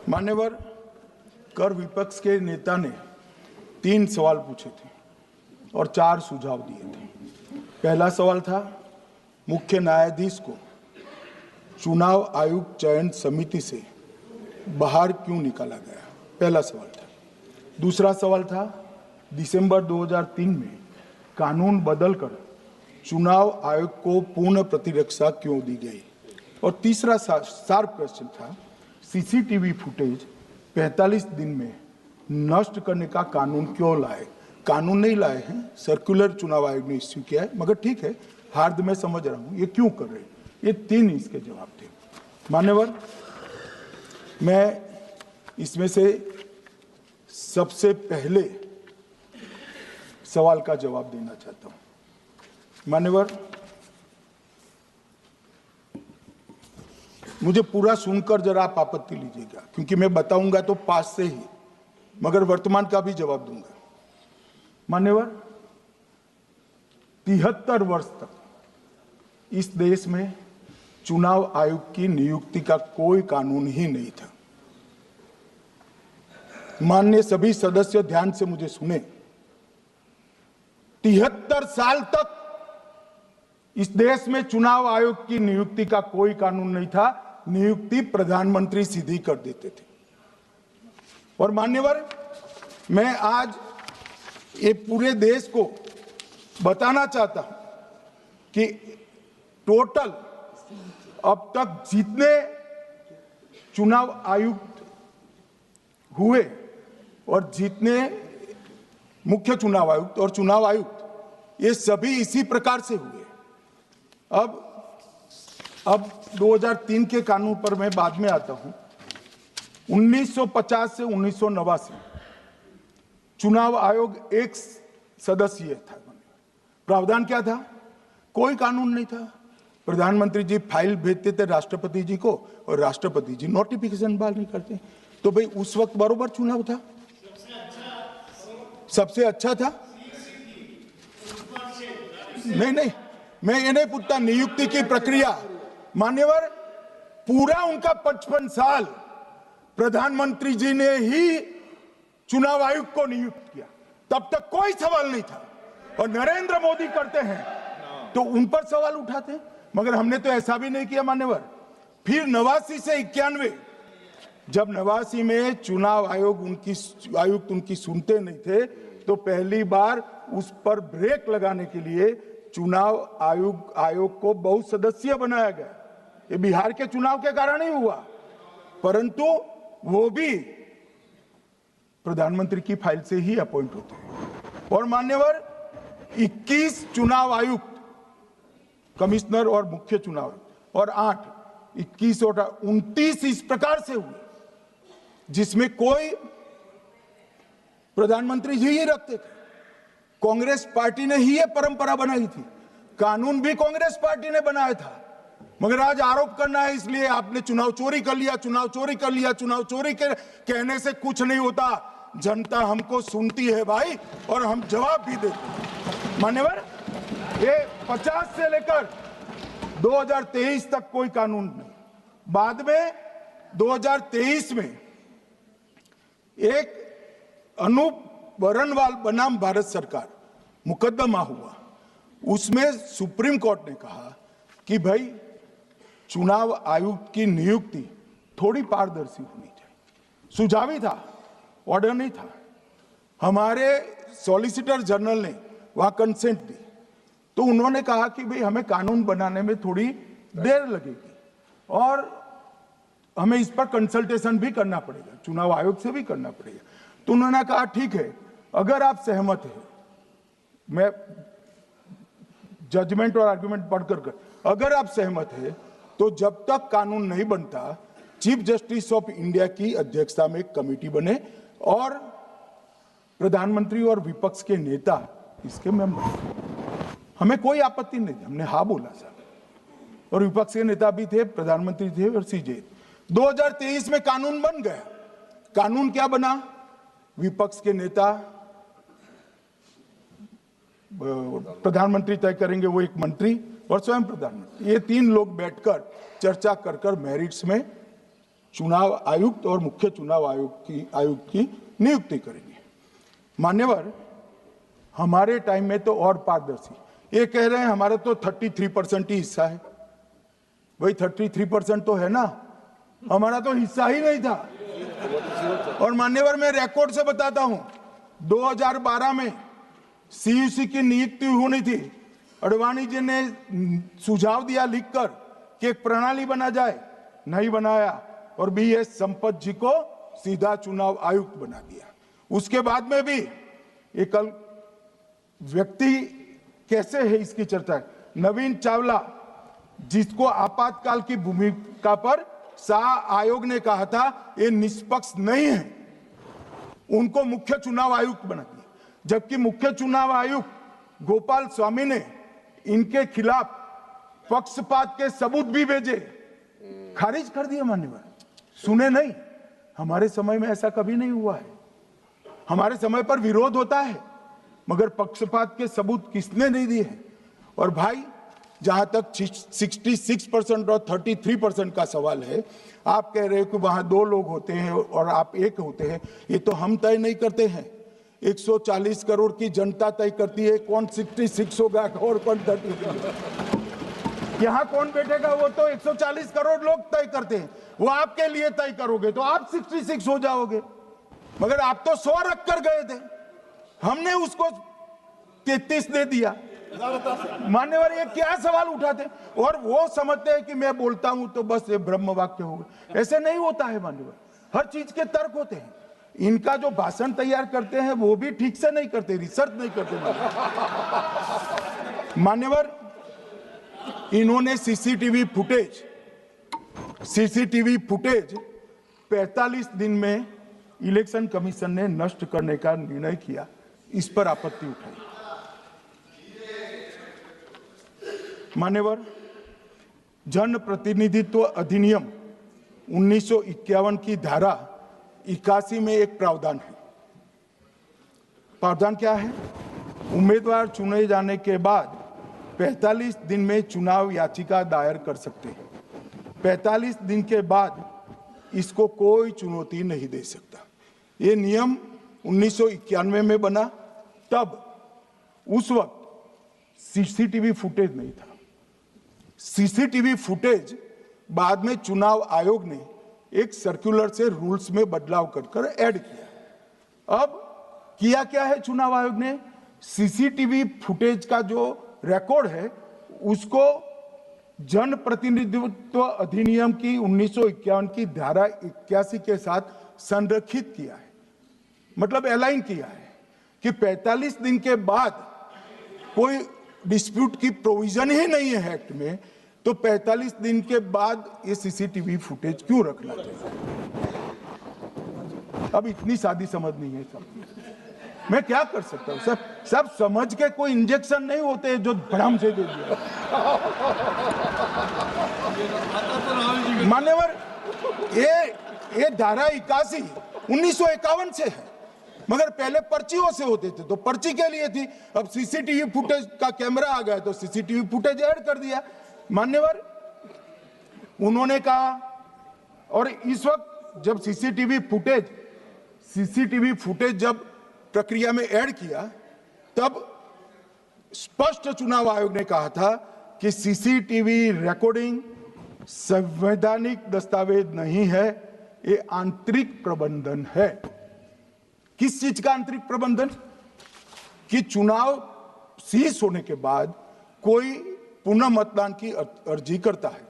मान्यवर, कर विपक्ष के नेता ने 3 सवाल पूछे थे और 4 सुझाव दिए थे। पहला सवाल था मुख्य न्यायाधीश को चुनाव आयोग चयन समिति से बाहर क्यों निकाला गया, पहला सवाल था। दूसरा सवाल था दिसंबर 2003 में कानून बदलकर चुनाव आयोग को पूर्ण प्रतिरक्षा क्यों दी गई, और तीसरा शार्प क्वेश्चन था सीसीटीवी फुटेज 45 दिन में नष्ट करने का कानून क्यों लाए, कानून नहीं लाए हैं, सर्कुलर चुनाव आयोग ने इश्यू किया है, मगर ठीक है, हार्द मैं समझ रहा हूं ये क्यों कर रहे हैं। ये 3 इसके जवाब थे। मान्यवर, मैं इसमें से सबसे पहले सवाल का जवाब देना चाहता हूं। मान्यवर, मुझे पूरा सुनकर जरा आप आपत्ति लीजिएगा, क्योंकि मैं बताऊंगा तो पास से ही, मगर वर्तमान का भी जवाब दूंगा। मान्यवर, 73 वर्ष तक इस देश में चुनाव आयोग की नियुक्ति का कोई कानून ही नहीं था। माननीय सभी सदस्य ध्यान से मुझे सुने, 73 साल तक इस देश में चुनाव आयोग की नियुक्ति का कोई कानून नहीं था। नियुक्ति प्रधानमंत्री सीधी कर देते थे। और मान्यवर, मैं आज ये पूरे देश को बताना चाहता हूं कि टोटल अब तक जितने चुनाव आयुक्त हुए और जितने मुख्य चुनाव आयुक्त और चुनाव आयुक्त, ये सभी इसी प्रकार से हुए। अब 2003 के कानून पर मैं बाद में आता हूं। 1950 से 1989 चुनाव आयोग एक सदस्यीय था। प्रावधान क्या था? कोई कानून नहीं था। प्रधानमंत्री जी फाइल भेजते थे राष्ट्रपति जी को और राष्ट्रपति जी नोटिफिकेशन बहाल नहीं करते। तो भाई उस वक्त बरोबर चुनाव था, सबसे अच्छा था। नहीं, मैं ये नहीं पूछता नियुक्ति की प्रक्रिया। मान्यवर, पूरा उनका 55 साल प्रधानमंत्री जी ने ही चुनाव आयोग को नियुक्त किया, तब तक कोई सवाल नहीं था। और नरेंद्र मोदी करते हैं तो उन पर सवाल उठाते हैं, मगर हमने तो ऐसा भी नहीं किया। मान्यवर, फिर 89 से 91, जब 89 में चुनाव आयुक्त उनकी सुनते नहीं थे, तो पहली बार उस पर ब्रेक लगाने के लिए चुनाव आयोग को बहुत सदस्यीय बनाया गया। ये बिहार के चुनाव के कारण ही हुआ, परंतु वो भी प्रधानमंत्री की फाइल से ही अपॉइंट होते हैं। और मान्यवर, 21 चुनाव आयुक्त, कमिश्नर और मुख्य चुनाव आयुक्त, और 21 और 29 इस प्रकार से हुए जिसमें कोई प्रधानमंत्री जी ही रखते थे। कांग्रेस पार्टी ने ही ये परंपरा बनाई थी, कानून भी कांग्रेस पार्टी ने बनाया था। मगर आज आरोप करना है इसलिए आपने चुनाव चोरी कर लिया, चुनाव चोरी कर लिया, चुनाव चोरी के कहने से कुछ नहीं होता। जनता हमको सुनती है भाई, और हम जवाब भी देते हैं। मान्यवर, ये 50 से लेकर 2023 तक कोई कानून नहीं। बाद में 2023 में एक अनूप बरनवाल बनाम भारत सरकार मुकदमा हुआ। उसमें सुप्रीम कोर्ट ने कहा कि भाई चुनाव आयुक्त की नियुक्ति थोड़ी पारदर्शी होनी चाहिए। सुझावी था, ऑर्डर नहीं था। हमारे सॉलिसिटर जनरल ने वहां कंसेंट दी, तो उन्होंने कहा कि भाई हमें कानून बनाने में थोड़ी देर लगेगी और हमें इस पर कंसल्टेशन भी करना पड़ेगा, चुनाव आयोग से भी करना पड़ेगा। तो उन्होंने कहा ठीक है, अगर आप सहमत हैं, मैं जजमेंट और आर्गुमेंट पढ़कर अगर आप सहमत हैं तो जब तक कानून नहीं बनता, चीफ जस्टिस ऑफ इंडिया की अध्यक्षता में एक कमेटी बने और प्रधानमंत्री और विपक्ष के नेता इसके मेंबर। हमें कोई आपत्ति नहीं थी, हमने हाँ बोला सर। और विपक्ष के नेता भी थे, प्रधानमंत्री थे और सीजे। 2023 में कानून बन गया। कानून क्या बना? विपक्ष के नेता, प्रधानमंत्री तय करेंगे, वो एक मंत्री और स्वयं प्रधानमंत्री, ये 3 लोग बैठकर चर्चा कर मेरिट्स में चुनाव आयुक्त और मुख्य चुनाव आयुक्त की नियुक्ति करेंगे। मान्यवर, हमारे टाइम में तो और पारदर्शी, ये कह रहे हैं हमारा तो 33% ही हिस्सा है। भाई 33% तो है ना, हमारा तो हिस्सा ही नहीं था। और मान्यवर, मैं रिकॉर्ड से बताता हूं, 2012 में सीयूसी की नियुक्ति होनी थी। अडवाणी जी ने सुझाव दिया लिखकर कि एक प्रणाली बना जाए, नहीं बनाया और BS संपत जी को सीधा चुनाव आयुक्त बना दिया। उसके बाद में भी ये कल व्यक्ति कैसे है इसकी चर्चा है। नवीन चावला, जिसको आपातकाल की भूमिका पर शाह आयोग ने कहा था ये निष्पक्ष नहीं है, उनको मुख्य चुनाव आयुक्त बना दिया, जबकि मुख्य चुनाव आयुक्त गोपाल स्वामी ने इनके खिलाफ पक्षपात के सबूत भी भेजे, खारिज कर दिए। मान्यवर सुने नहीं, हमारे समय में ऐसा कभी नहीं हुआ है। हमारे समय पर विरोध होता है, मगर पक्षपात के सबूत किसने नहीं दिए हैं। और भाई, जहां तक 66% और 33% का सवाल है, आप कह रहे हो कि वहां 2 लोग होते हैं और आप 1 होते हैं, ये तो हम तय नहीं करते हैं। 140 करोड़ की जनता तय करती है कौन 66 होगा और कौन 33। यहाँ कौन बैठेगा वो तो 140 करोड़ लोग तय करते हैं, वो आपके लिए तय करोगे तो आप 66 हो जाओगे, मगर आप तो 100 रख कर गए थे, हमने उसको 33 दे दिया। मान्यवर ये क्या सवाल उठाते, और वो समझते हैं कि मैं बोलता हूं तो बस ये ब्रह्म वाक्य होगा। ऐसे नहीं होता है मान्यवर, हर चीज के तर्क होते हैं। इनका जो भाषण तैयार करते हैं वो भी ठीक से नहीं करते, रिसर्च नहीं करते। मान्यवर, इन्होंने सीसीटीवी फुटेज 45 दिन में इलेक्शन कमीशन ने नष्ट करने का निर्णय किया, इस पर आपत्ति उठाई। मान्यवर, जन प्रतिनिधित्व अधिनियम 1951 की धारा 81 में एक प्रावधान है। प्रावधान क्या है? उम्मीदवार चुने जाने के बाद 45 दिन में चुनाव याचिका दायर कर सकते हैं। 45 दिन के बाद इसको कोई चुनौती नहीं दे सकता। ये नियम 1991 में बना, तब उस वक्त सीसीटीवी फुटेज नहीं था। सीसीटीवी फुटेज बाद में चुनाव आयोग ने एक सर्कुलर से रूल्स में बदलाव कर ऐड किया। अब किया क्या है चुनाव आयोग ने? सीसीटीवी फुटेज का जो रिकॉर्ड है उसको जन प्रतिनिधित्व अधिनियम की 1951 की धारा 81 के साथ संरक्षित किया है, मतलब अलाइन किया है कि 45 दिन के बाद कोई डिस्प्यूट की प्रोविजन ही नहीं है एक्ट में, तो 45 दिन के बाद ये सीसीटीवी फुटेज क्यों रखना चाहिए? अब इतनी सादी समझ नहीं है सब, मैं क्या कर सकता हूं? सब समझ के कोई इंजेक्शन नहीं होते जो भड़ाम से दे दिया। मान्यवर, ये धारा 81 1951 से है, मगर पहले पर्चियों से होते थे तो पर्ची के लिए थी। अब सीसीटीवी फुटेज का कैमरा आ गया तो सीसीटीवी फुटेज ऐड कर दिया। मान्यवर, उन्होंने कहा, और इस वक्त जब सीसीटीवी फुटेज जब प्रक्रिया में ऐड किया, तब स्पष्ट चुनाव आयोग ने कहा था कि सीसीटीवी रिकॉर्डिंग संवैधानिक दस्तावेज नहीं है, ये आंतरिक प्रबंधन है। किस चीज का आंतरिक प्रबंधन? कि चुनाव सीज होने के बाद कोई पुनः मतदान की अर्जी करता है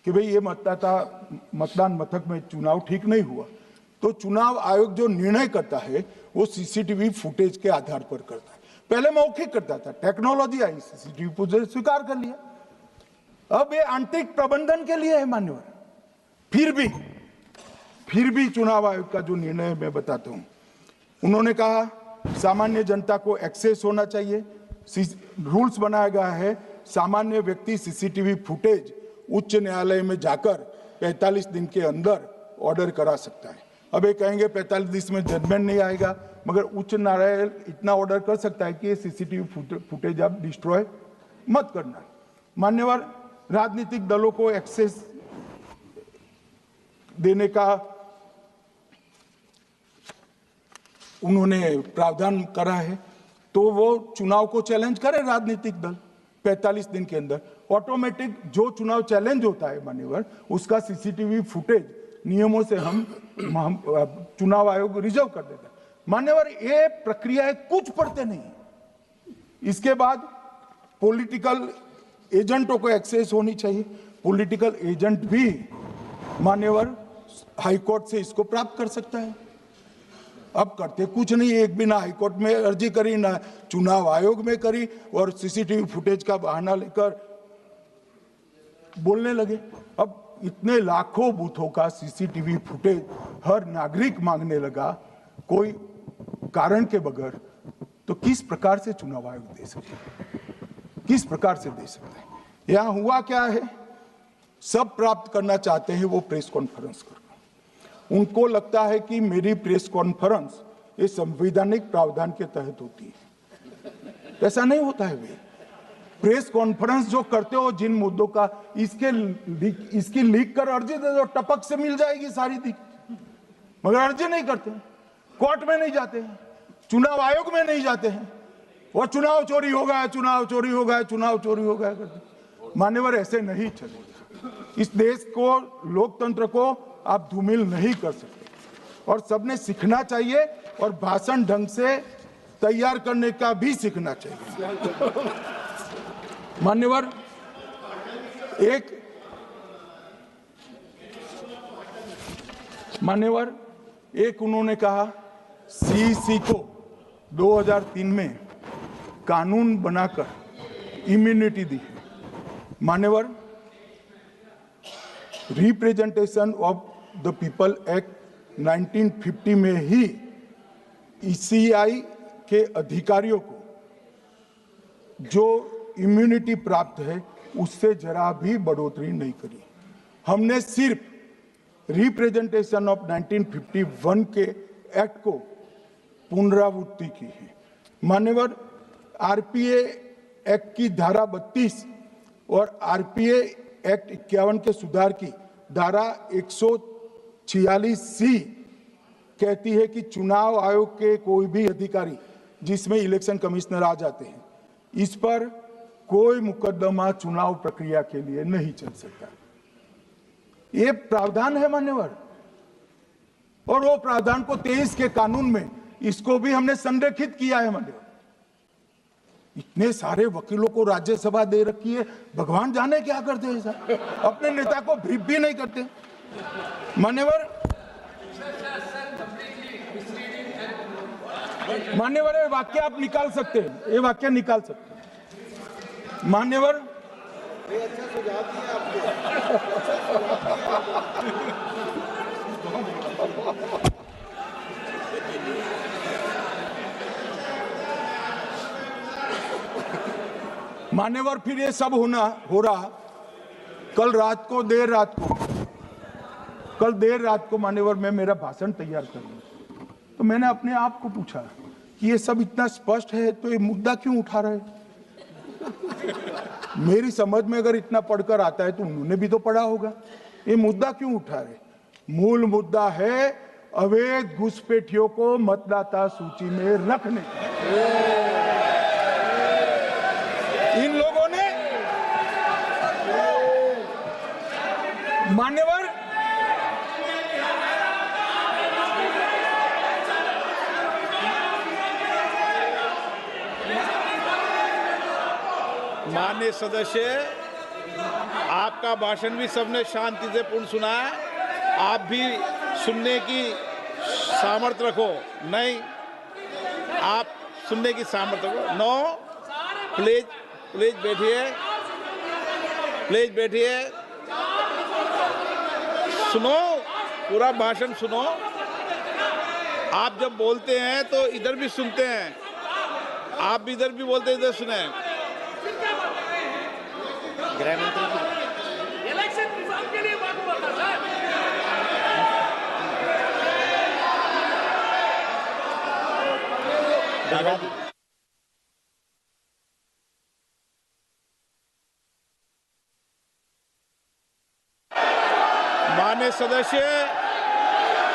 कि भाई ये मतदान मथक में चुनाव ठीक नहीं हुआ, तो चुनाव आयोग जो निर्णय करता है वो सीसीटीवी फुटेज के आधार पर करता है। पहले मौखिक करता था, टेक्नोलॉजी आई, सीसीटीवी फुटेज स्वीकार कर लिया। अब ये आंतरिक प्रबंधन के लिए है मान्यवर। फिर भी चुनाव आयोग का जो निर्णय मैं बताता हूं, उन्होंने कहा सामान्य जनता को एक्सेस होना चाहिए। रूल्स बनाया गया है, सामान्य व्यक्ति सीसीटीवी फुटेज उच्च न्यायालय में जाकर 45 दिन के अंदर ऑर्डर करा सकता है। अब ये कहेंगे 45 दिन में जजमेंट नहीं आएगा, मगर उच्च न्यायालय इतना ऑर्डर कर सकता है कि ये सीसीटीवी फुटेज आप डिस्ट्रॉय मत करना। मान्यवर, राजनीतिक दलों को एक्सेस देने का उन्होंने प्रावधान करा है, तो वो चुनाव को चैलेंज करे राजनीतिक दल 45 दिन के अंदर। ऑटोमेटिक जो चुनाव चैलेंज होता है मान्यवर, उसका सीसीटीवी फुटेज नियमों से हम चुनाव आयोग रिजर्व कर देता है। मान्यवर, ये प्रक्रिया कुछ पढ़ते नहीं। इसके बाद पॉलिटिकल एजेंटों को एक्सेस होनी चाहिए। पॉलिटिकल एजेंट भी मान्यवर हाईकोर्ट से इसको प्राप्त कर सकता है। अब करते कुछ नहीं, एक भी ना हाईकोर्ट में अर्जी करी, ना चुनाव आयोग में करी, और सीसीटीवी फुटेज का बहाना लेकर बोलने लगे। अब इतने लाखों बूथों का सीसीटीवी फुटेज हर नागरिक मांगने लगा कोई कारण के बगैर, तो किस प्रकार से चुनाव आयोग दे सकते हैं? किस प्रकार से दे सकते हैं? यहां हुआ क्या है, सब प्राप्त करना चाहते हैं वो प्रेस कॉन्फ्रेंस कर, उनको लगता है कि मेरी प्रेस कॉन्फ्रेंस ये संवैधानिक प्रावधान के तहत होती है। ऐसा नहीं होता है। वे प्रेस कॉन्फ्रेंस जो करते हो जिन मुद्दों का, इसकी लीक कर अर्जी दे दो, टपक से मिल जाएगी सारी दिख, मगर अर्जी नहीं करते, कोर्ट में नहीं जाते हैं, चुनाव आयोग में नहीं जाते हैं, और चुनाव चोरी हो गया, चुनाव चोरी हो गया, चुनाव चोरी हो गया करते। मान्यवर, ऐसे नहीं चलेगा। इस देश को, लोकतंत्र को आप धूमिल नहीं कर सकते, और सबने सीखना चाहिए, और भाषण ढंग से तैयार करने का भी सीखना चाहिए। मान्यवर, एक उन्होंने कहा सीईसी को 2003 में कानून बनाकर इम्यूनिटी दी है। मान्यवर, representation of the people act 1950 में ही ईसीआई के अधिकारियों को जो इम्यूनिटी प्राप्त है उससे जरा भी बढ़ोतरी नहीं करी। हमने सिर्फ रिप्रेजेंटेशन ऑफ 1951 के एक्ट को पुनरावृत्ति की है। मान्यवर, आरपीए एक्ट की धारा 32 और आरपीए एक्ट 51 के सुधार की धारा 146C कहती है कि चुनाव आयोग के कोई भी अधिकारी, जिसमें इलेक्शन कमिश्नर आ जाते हैं, इस पर कोई मुकदमा चुनाव प्रक्रिया के लिए नहीं चल सकता। ये प्रावधान है मान्यवर, और वो प्रावधान को 23 के कानून में इसको भी हमने संरेखित किया है मान्यवर। इतने सारे वकीलों को राज्यसभा दे रखी है, भगवान जाने क्या करते हैं सर, अपने नेता को ब्रीफ भी नहीं करते मान्यवर। मान्यवर, ये वाक्य आप निकाल सकते हैं, ये वाक्य निकाल सकते हैं मान्यवर। मान्यवर, फिर ये सब हो रहा कल देर रात को मान्यवर मैं मेरा भाषण तैयार कर लूं, तो मैंने अपने आप को पूछा कि ये सब इतना स्पष्ट है तो ये मुद्दा क्यों उठा रहे। मेरी समझ में अगर इतना पढ़कर आता है तो उन्होंने भी तो पढ़ा होगा। ये मुद्दा क्यों उठा रहे? मूल मुद्दा है अवैध घुसपैठियों को मतदाता सूची में रखने का। इन लोगों ने मान्यवर माननीय सदस्य, आपका भाषण भी सबने शांति से पूर्ण सुना है। आप भी सुनने की सामर्थ्य रखो। नहीं, आप सुनने की सामर्थ्य रखो। नो, प्लीज बैठिए, प्लीज बैठिए, सुनो, पूरा भाषण सुनो। आप जब बोलते हैं तो इधर भी सुनते हैं, आप भी इधर भी बोलते हैं, इधर सुने। गृह मंत्री इलेक्शन रिफॉर्म के लिए बात हुआ था सर। माननीय सदस्य,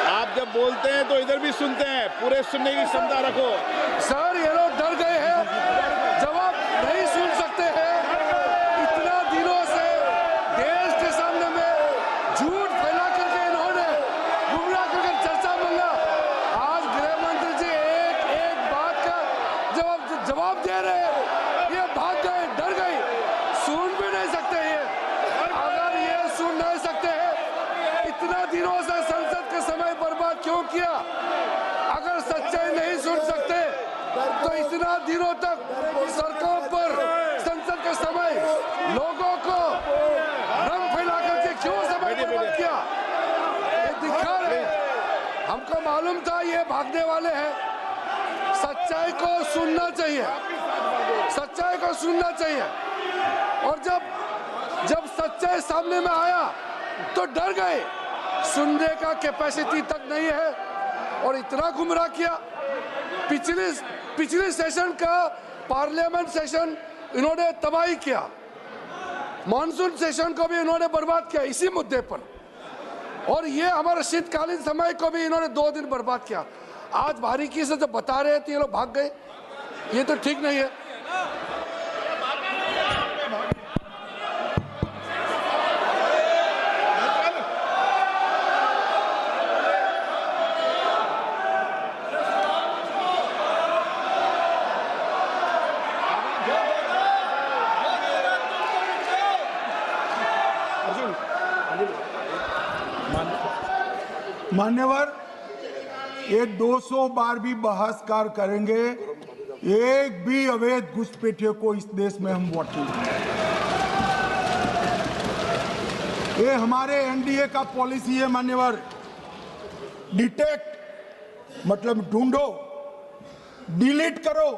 आप जब बोलते हैं तो इधर भी सुनते हैं, पूरे सुनने की क्षमता रखो। सर, ये लोग डर गए हैं, जवाब नहीं सुन सकते हैं। इतना दिनों से देश के सामने में झूठ फैला करके इन्होंने गुमराह करके चर्चा मंगा। आज गृह मंत्री जी एक बात का जवाब दे रहे हैं, ये भाग गए, डर गए, सुन भी नहीं सकते ये। अगर ये सुन नहीं सकते हैं, इतना दिनों से संसद के समय बर्बाद क्यों किया? अगर इतना दिनों तक सड़कों पर संसद के समय लोगों को रंग फैला करके क्यों समय बर्बाद किया? ये दिखा रहे। हमको मालूम था ये भागने वाले हैं। सच्चाई को सुनना चाहिए, सच्चाई को सुनना चाहिए। और जब सच्चाई सामने में आया तो डर गए। सुनने का कैपेसिटी तक नहीं है और इतना गुमराह किया। पिछले सेशन का पार्लियामेंट सेशन इन्होंने तबाही किया, मॉनसून सेशन को भी इन्होंने बर्बाद किया इसी मुद्दे पर, और ये हमारे शीतकालीन समय को भी इन्होंने 2 दिन बर्बाद किया। आज बारीकी से जब बता रहे थे ये लोग भाग गए, ये तो ठीक नहीं है। मान्यवर, ये 200 बार भी बहसकार करेंगे, एक भी अवैध घुसपैठियों को इस देश में हम वोट नहीं देंगे। ये हमारे एनडीए का पॉलिसी है मान्यवर। डिटेक्ट मतलब ढूंढो, डिलीट करो,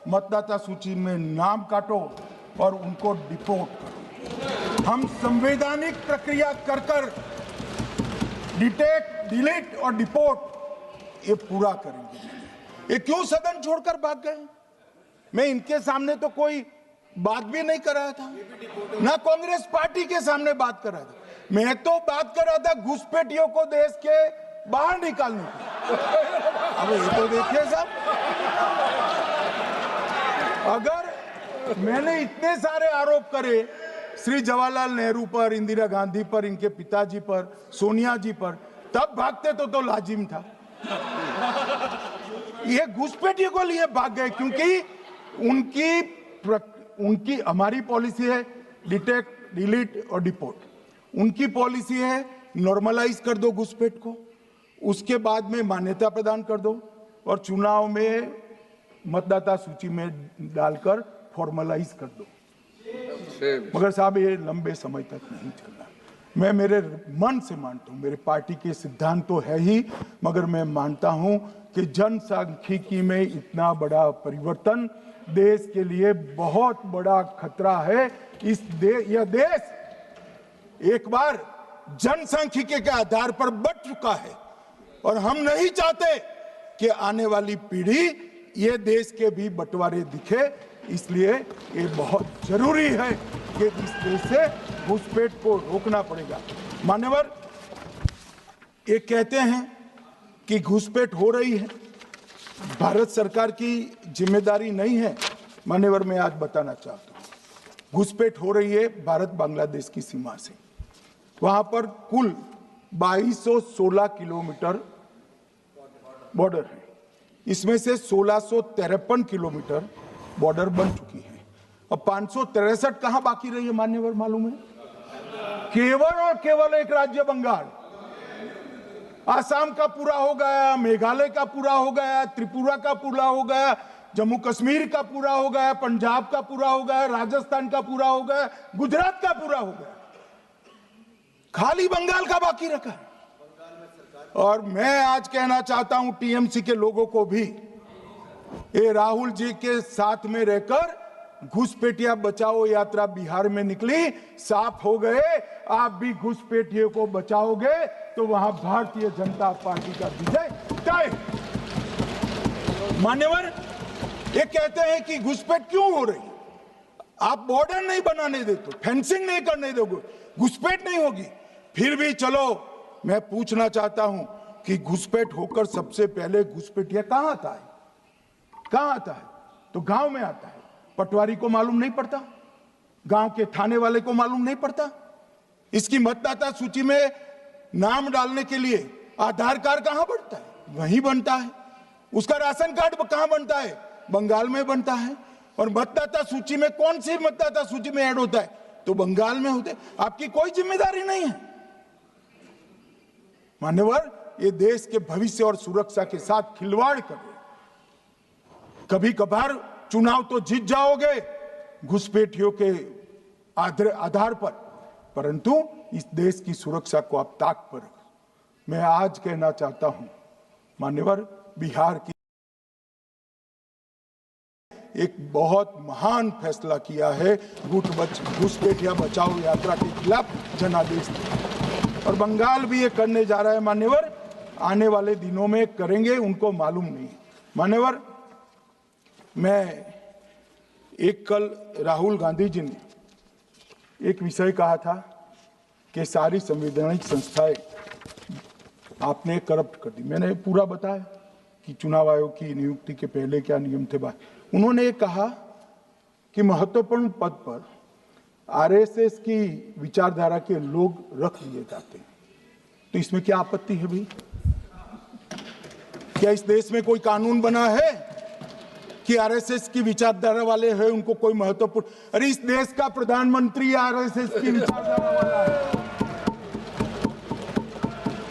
मतदाता सूची में नाम काटो और उनको डिपोर्ट करो। हम संवैधानिक प्रक्रिया कर डिटेक्ट, डिलीट और डिपोर्ट ये पूरा करेंगे। ये क्यों सदन छोड़कर भाग गए? मैं इनके सामने तो कोई बात भी नहीं कर रहा था, ना कांग्रेस पार्टी के सामने बात कर रहा था। मैं तो बात कर रहा था घुसपैठियों को देश के बाहर निकालने की। अब ये तो देखिए साहब, अगर मैंने इतने सारे आरोप करे श्री जवाहरलाल नेहरू पर, इंदिरा गांधी पर, इनके पिताजी पर, सोनिया जी पर, तब भागते तो लाजिम था। ये घुसपैठियों को लिए भाग गए क्योंकि उनकी हमारी पॉलिसी है डिटेक्ट, डिलीट और डिपोर्ट। उनकी पॉलिसी है नॉर्मलाइज कर दो घुसपैठ को, उसके बाद में मान्यता प्रदान कर दो और चुनाव में मतदाता सूची में डालकर फॉर्मलाइज कर दो। मगर साहब ये लंबे समय तक नहीं चलना। मैं मेरे मन से मानता हूं, मेरे पार्टी के सिद्धांत तो है ही, मगर मैं मानता हूं कि जनसांख्यिकी में इतना बड़ा परिवर्तन देश के लिए बहुत बड़ा खतरा है। यह देश एक बार जनसांख्यिकी के आधार पर बढ़ चुका है और हम नहीं चाहते कि आने वाली पीढ़ी ये देश के भी बंटवारे दिखे। इसलिए ये बहुत जरूरी है कि इस देश से घुसपैठ को रोकना पड़ेगा। मान्यवर, ये कहते हैं कि घुसपैठ हो रही है, भारत सरकार की जिम्मेदारी नहीं है। मान्यवर, मैं आज बताना चाहता हूं, घुसपैठ हो रही है भारत बांग्लादेश की सीमा से। वहां पर कुल 2216 किलोमीटर बॉर्डर है, इसमें से 1653 किलोमीटर बॉर्डर बन चुकी है। अब 563 कहां बाकी रही है मान्यवर मालूम है? केवल और केवल एक राज्य बंगाल। आसाम का पूरा हो गया, मेघालय का पूरा हो गया, त्रिपुरा का पूरा हो गया, जम्मू कश्मीर का पूरा हो गया, पंजाब का पूरा हो गया, राजस्थान का पूरा हो गया, गुजरात का पूरा हो गया, खाली बंगाल का बाकी रखा है। और मैं आज कहना चाहता हूं टीएमसी के लोगों को भी, ये राहुल जी के साथ में रहकर घुसपैठिया बचाओ यात्रा बिहार में निकली, साफ हो गए। आप भी घुसपैठियों को बचाओगे तो वहां भारतीय जनता पार्टी का विजय तय। मान्यवर, ये कहते हैं कि घुसपैठ क्यों हो रही? आप बॉर्डर नहीं बनाने देते, फेंसिंग नहीं करने दोगे, घुसपैठ नहीं होगी। फिर भी चलो, मैं पूछना चाहता हूं कि घुसपैठ होकर सबसे पहले घुसपैठिया कहां आता है? कहां आता है? तो गांव में आता है। पटवारी को मालूम नहीं पड़ता, गांव के थाने वाले को मालूम नहीं पड़ता। इसकी मतदाता सूची में नाम डालने के लिए आधार कार्ड कहां बनता है? वहीं बनता है। उसका राशन कार्ड कहां बनता है? बंगाल में बनता है। और मतदाता सूची में कौन सी मतदाता सूची में ऐड होता है? तो बंगाल में होते। आपकी कोई जिम्मेदारी नहीं है। मान्यवर, ये देश के भविष्य और सुरक्षा के साथ खिलवाड़ कर रहे। कभी कभार चुनाव तो जीत जाओगे घुसपैठियों के आधार पर, परंतु इस देश की सुरक्षा को आप ताक पर रखो। मैं आज कहना चाहता हूं मान्यवर, बिहार की एक बहुत महान फैसला किया है घुसपैठिया बचाओ यात्रा के खिलाफ जनादेश, और बंगाल भी ये करने जा रहा है मान्यवर। आने वाले दिनों में करेंगे, उनको मालूम नहीं। मान्यवर, मैं कल राहुल गांधी जी ने एक विषय कहा था कि सारी संवैधानिक संस्थाएं आपने करप्ट कर दी। मैंने पूरा बताया कि चुनाव आयोग की नियुक्ति के पहले क्या नियम थे। उन्होंने ये कहा कि महत्वपूर्ण पद पर आरएसएस की विचारधारा के लोग रख लिए जाते हैं, तो इसमें क्या आपत्ति है भाई? क्या इस देश में कोई कानून बना है कि आरएसएस की विचारधारा वाले हैं उनको कोई महत्वपूर्ण? अरे इस देश का प्रधानमंत्री आरएसएस की विचारधारा वाला है,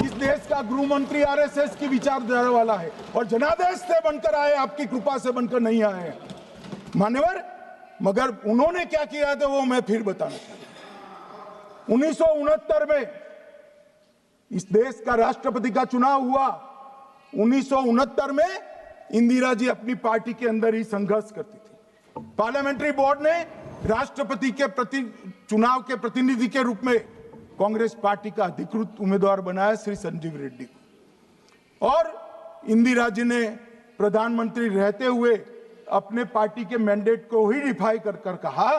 इस देश का गृह मंत्री आरएसएस की विचारधारा वाला है, और जनादेश से बनकर आए, आपकी कृपा से बनकर नहीं आए मान्यवर। मगर उन्होंने क्या किया था वो मैं फिर बताना चाहता हूं। 1969 में इस देश का राष्ट्रपति का चुनाव हुआ। 1969 में इंदिरा जी अपनी पार्टी के अंदर ही संघर्ष करती थी। पार्लियामेंट्री बोर्ड ने राष्ट्रपति के चुनाव के प्रतिनिधि के रूप में कांग्रेस पार्टी का अधिकृत उम्मीदवार बनाया श्री संजीव रेड्डी को, और इंदिरा जी ने प्रधानमंत्री रहते हुए अपने पार्टी के मैंडेट को ही डिफाई कर कहा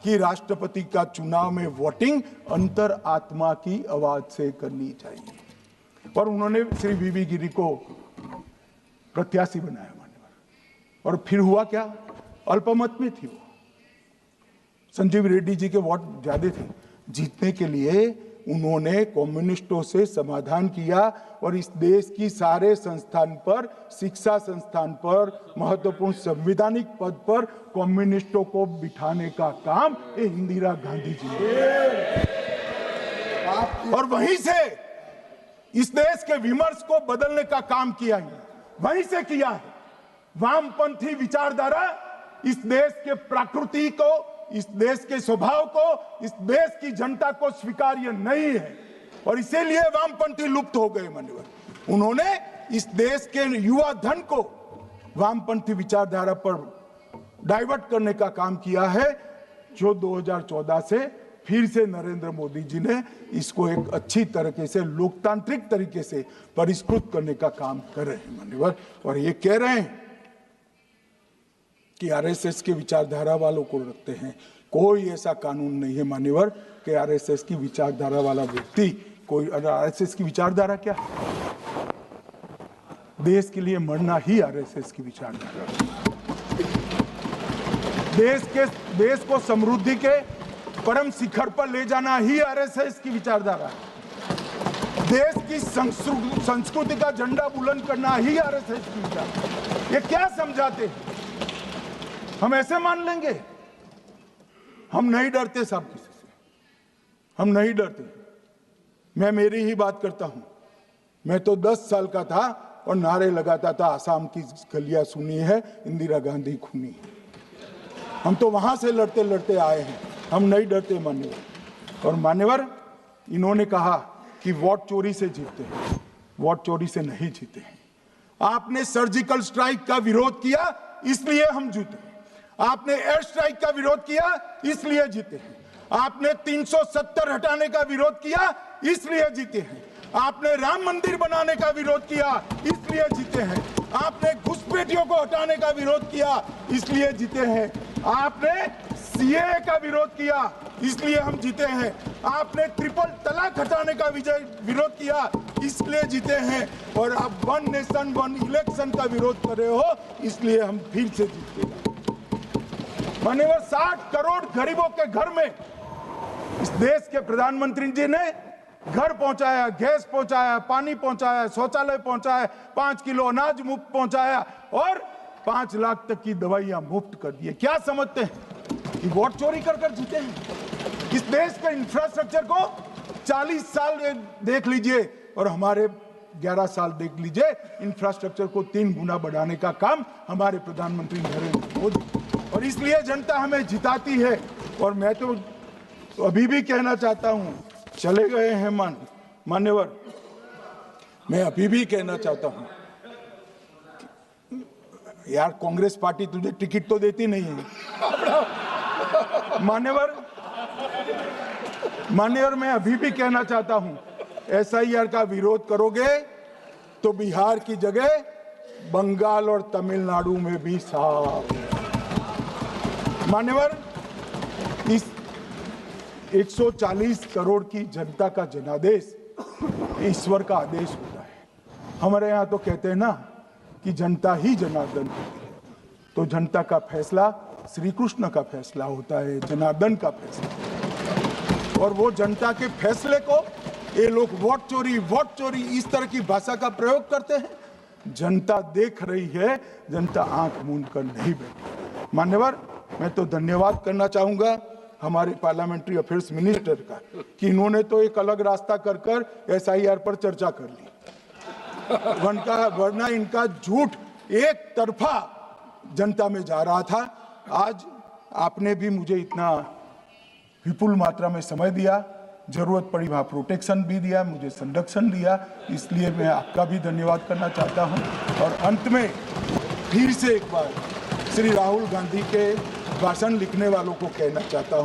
कि राष्ट्रपति का चुनाव में वोटिंग अंतर आत्मा की आवाज से करनी चाहिए, और उन्होंने श्री वीवी गिरी को प्रत्याशी बनाया मान्यवर। और फिर हुआ क्या? अल्पमत में थी वो, संजीव रेड्डी जी के वोट ज्यादा थे। जीतने के लिए उन्होंने कम्युनिस्टों से समाधान किया, और इस देश की सारे संस्थान पर, शिक्षा संस्थान पर, महत्वपूर्ण संवैधानिक पद पर कम्युनिस्टों को बिठाने का काम ये इंदिरा गांधी जी ने, और वहीं से इस देश के विमर्श को बदलने का काम किया है, वहीं से किया है। वामपंथी विचारधारा इस देश के प्रकृति को, इस देश के स्वभाव को, इस देश की जनता को स्वीकार्य नहीं है, और इसीलिए वामपंथी लुप्त हो गए मान्यवर। उन्होंने इस देश के युवा धन को वामपंथी विचारधारा पर डाइवर्ट करने का काम किया है, जो 2014 से फिर से नरेंद्र मोदी जी ने इसको एक अच्छी तरीके से, लोकतांत्रिक तरीके से परिष्कृत करने का काम कर रहे हैं मान्यवर। और ये कह रहे हैं कि आरएसएस के विचारधारा वालों को रखते हैं। कोई ऐसा कानून नहीं है मान्यवर कि आरएसएस की विचारधारा वाला व्यक्ति कोई, आरएसएस की विचारधारा क्या है? देश के लिए मरना ही आरएसएस की विचारधारा। देश को समृद्धि के परम शिखर पर ले जाना ही आरएसएस की विचारधारा है। देश की संस्कृति का झंडा बुलंद करना ही आरएसएस की विचारधारा। ये क्या समझाते हैं? हम ऐसे मान लेंगे? हम नहीं डरते साहब किसी से, हम नहीं डरते। मैं मेरी ही बात करता हूं। मैं तो 10 साल का था और नारे लगाता था, आसाम की गलियां सुनी है, इंदिरा गांधी खूनी है। हम तो वहां से लड़ते लड़ते आए हैं, हम नहीं डरते मान्यवर। और मान्यवर, इन्होंने कहा कि वोट चोरी से जीतते हैं, वोट चोरी से नहीं जीते हैं। आपने सर्जिकल स्ट्राइक का विरोध किया, इसलिए हम जीते हैं। आपने एयर स्ट्राइक का विरोध किया, इसलिए जीते हैं। आपने 370 हटाने का विरोध किया, इसलिए जीते हैं। आपने राम मंदिर बनाने का विरोध किया, इसलिए जीते हैं। आपने घुसपैठियों को हटाने का विरोध किया, इसलिए जीते हैं। आपने सीएए का विरोध किया, इसलिए हम जीते हैं। आपने ट्रिपल तलाक हटाने का विरोध किया, इसलिए जीते हैं। और आप 1 नेशन 1 इलेक्शन का विरोध कर रहे हो, इसलिए हम फिर से जीते हैं। माननीय 60 करोड़ गरीबों के घर में इस देश के प्रधानमंत्री जी ने घर पहुंचाया, गैस पहुंचाया, पानी पहुंचाया, शौचालय पहुंचाया, 5 किलो अनाज मुफ्त पहुंचाया, और 5 लाख तक की दवाइयां मुफ्त कर दी। क्या समझते हैं कि वोट चोरी कर कर जीते हैं? इस देश के इंफ्रास्ट्रक्चर को 40 साल देख लीजिए, और हमारे 11 साल देख लीजिए, इंफ्रास्ट्रक्चर को 3 गुना बढ़ाने का काम हमारे प्रधानमंत्री नरेंद्र मोदी, और इसलिए जनता हमें जिताती है। और मैं तो अभी भी कहना चाहता हूं, चले गए हैं मान्यवर, मैं अभी भी कहना चाहता हूं, यार कांग्रेस पार्टी तुझे टिकट तो देती नहीं है मान्यवर, मैं अभी भी कहना चाहता हूं, एसआईआर का विरोध करोगे तो बिहार की जगह बंगाल और तमिलनाडु में भी साफ। मान्यवर, इस 140 करोड़ की जनता का जनादेश ईश्वर का आदेश होता है। हमारे यहाँ तो कहते हैं ना कि जनता ही जनार्दन होती है, तो जनता का फैसला श्री कृष्ण का फैसला होता है, जनार्दन का फैसला। और वो जनता के फैसले को ये लोग वोट चोरी इस तरह की भाषा का प्रयोग करते हैं। जनता देख रही है, जनता आंख मूंद कर नहीं बैठी। मान्यवर, मैं तो धन्यवाद करना चाहूंगा हमारे पार्लियामेंट्री अफेयर्स मिनिस्टर का कि इन्होंने तो एक अलग रास्ता कर एसआईआर पर चर्चा कर ली, वरना इनका झूठ एक तरफा जनता में जा रहा था। आज आपने भी मुझे इतना विपुल मात्रा में समय दिया, जरूरत पड़ी वहाँ प्रोटेक्शन भी दिया, मुझे संरक्षण दिया, इसलिए मैं आपका भी धन्यवाद करना चाहता हूँ। और अंत में फिर से एक बार श्री राहुल गांधी के भाषण लिखने वालों को कहना चाहता हूँ,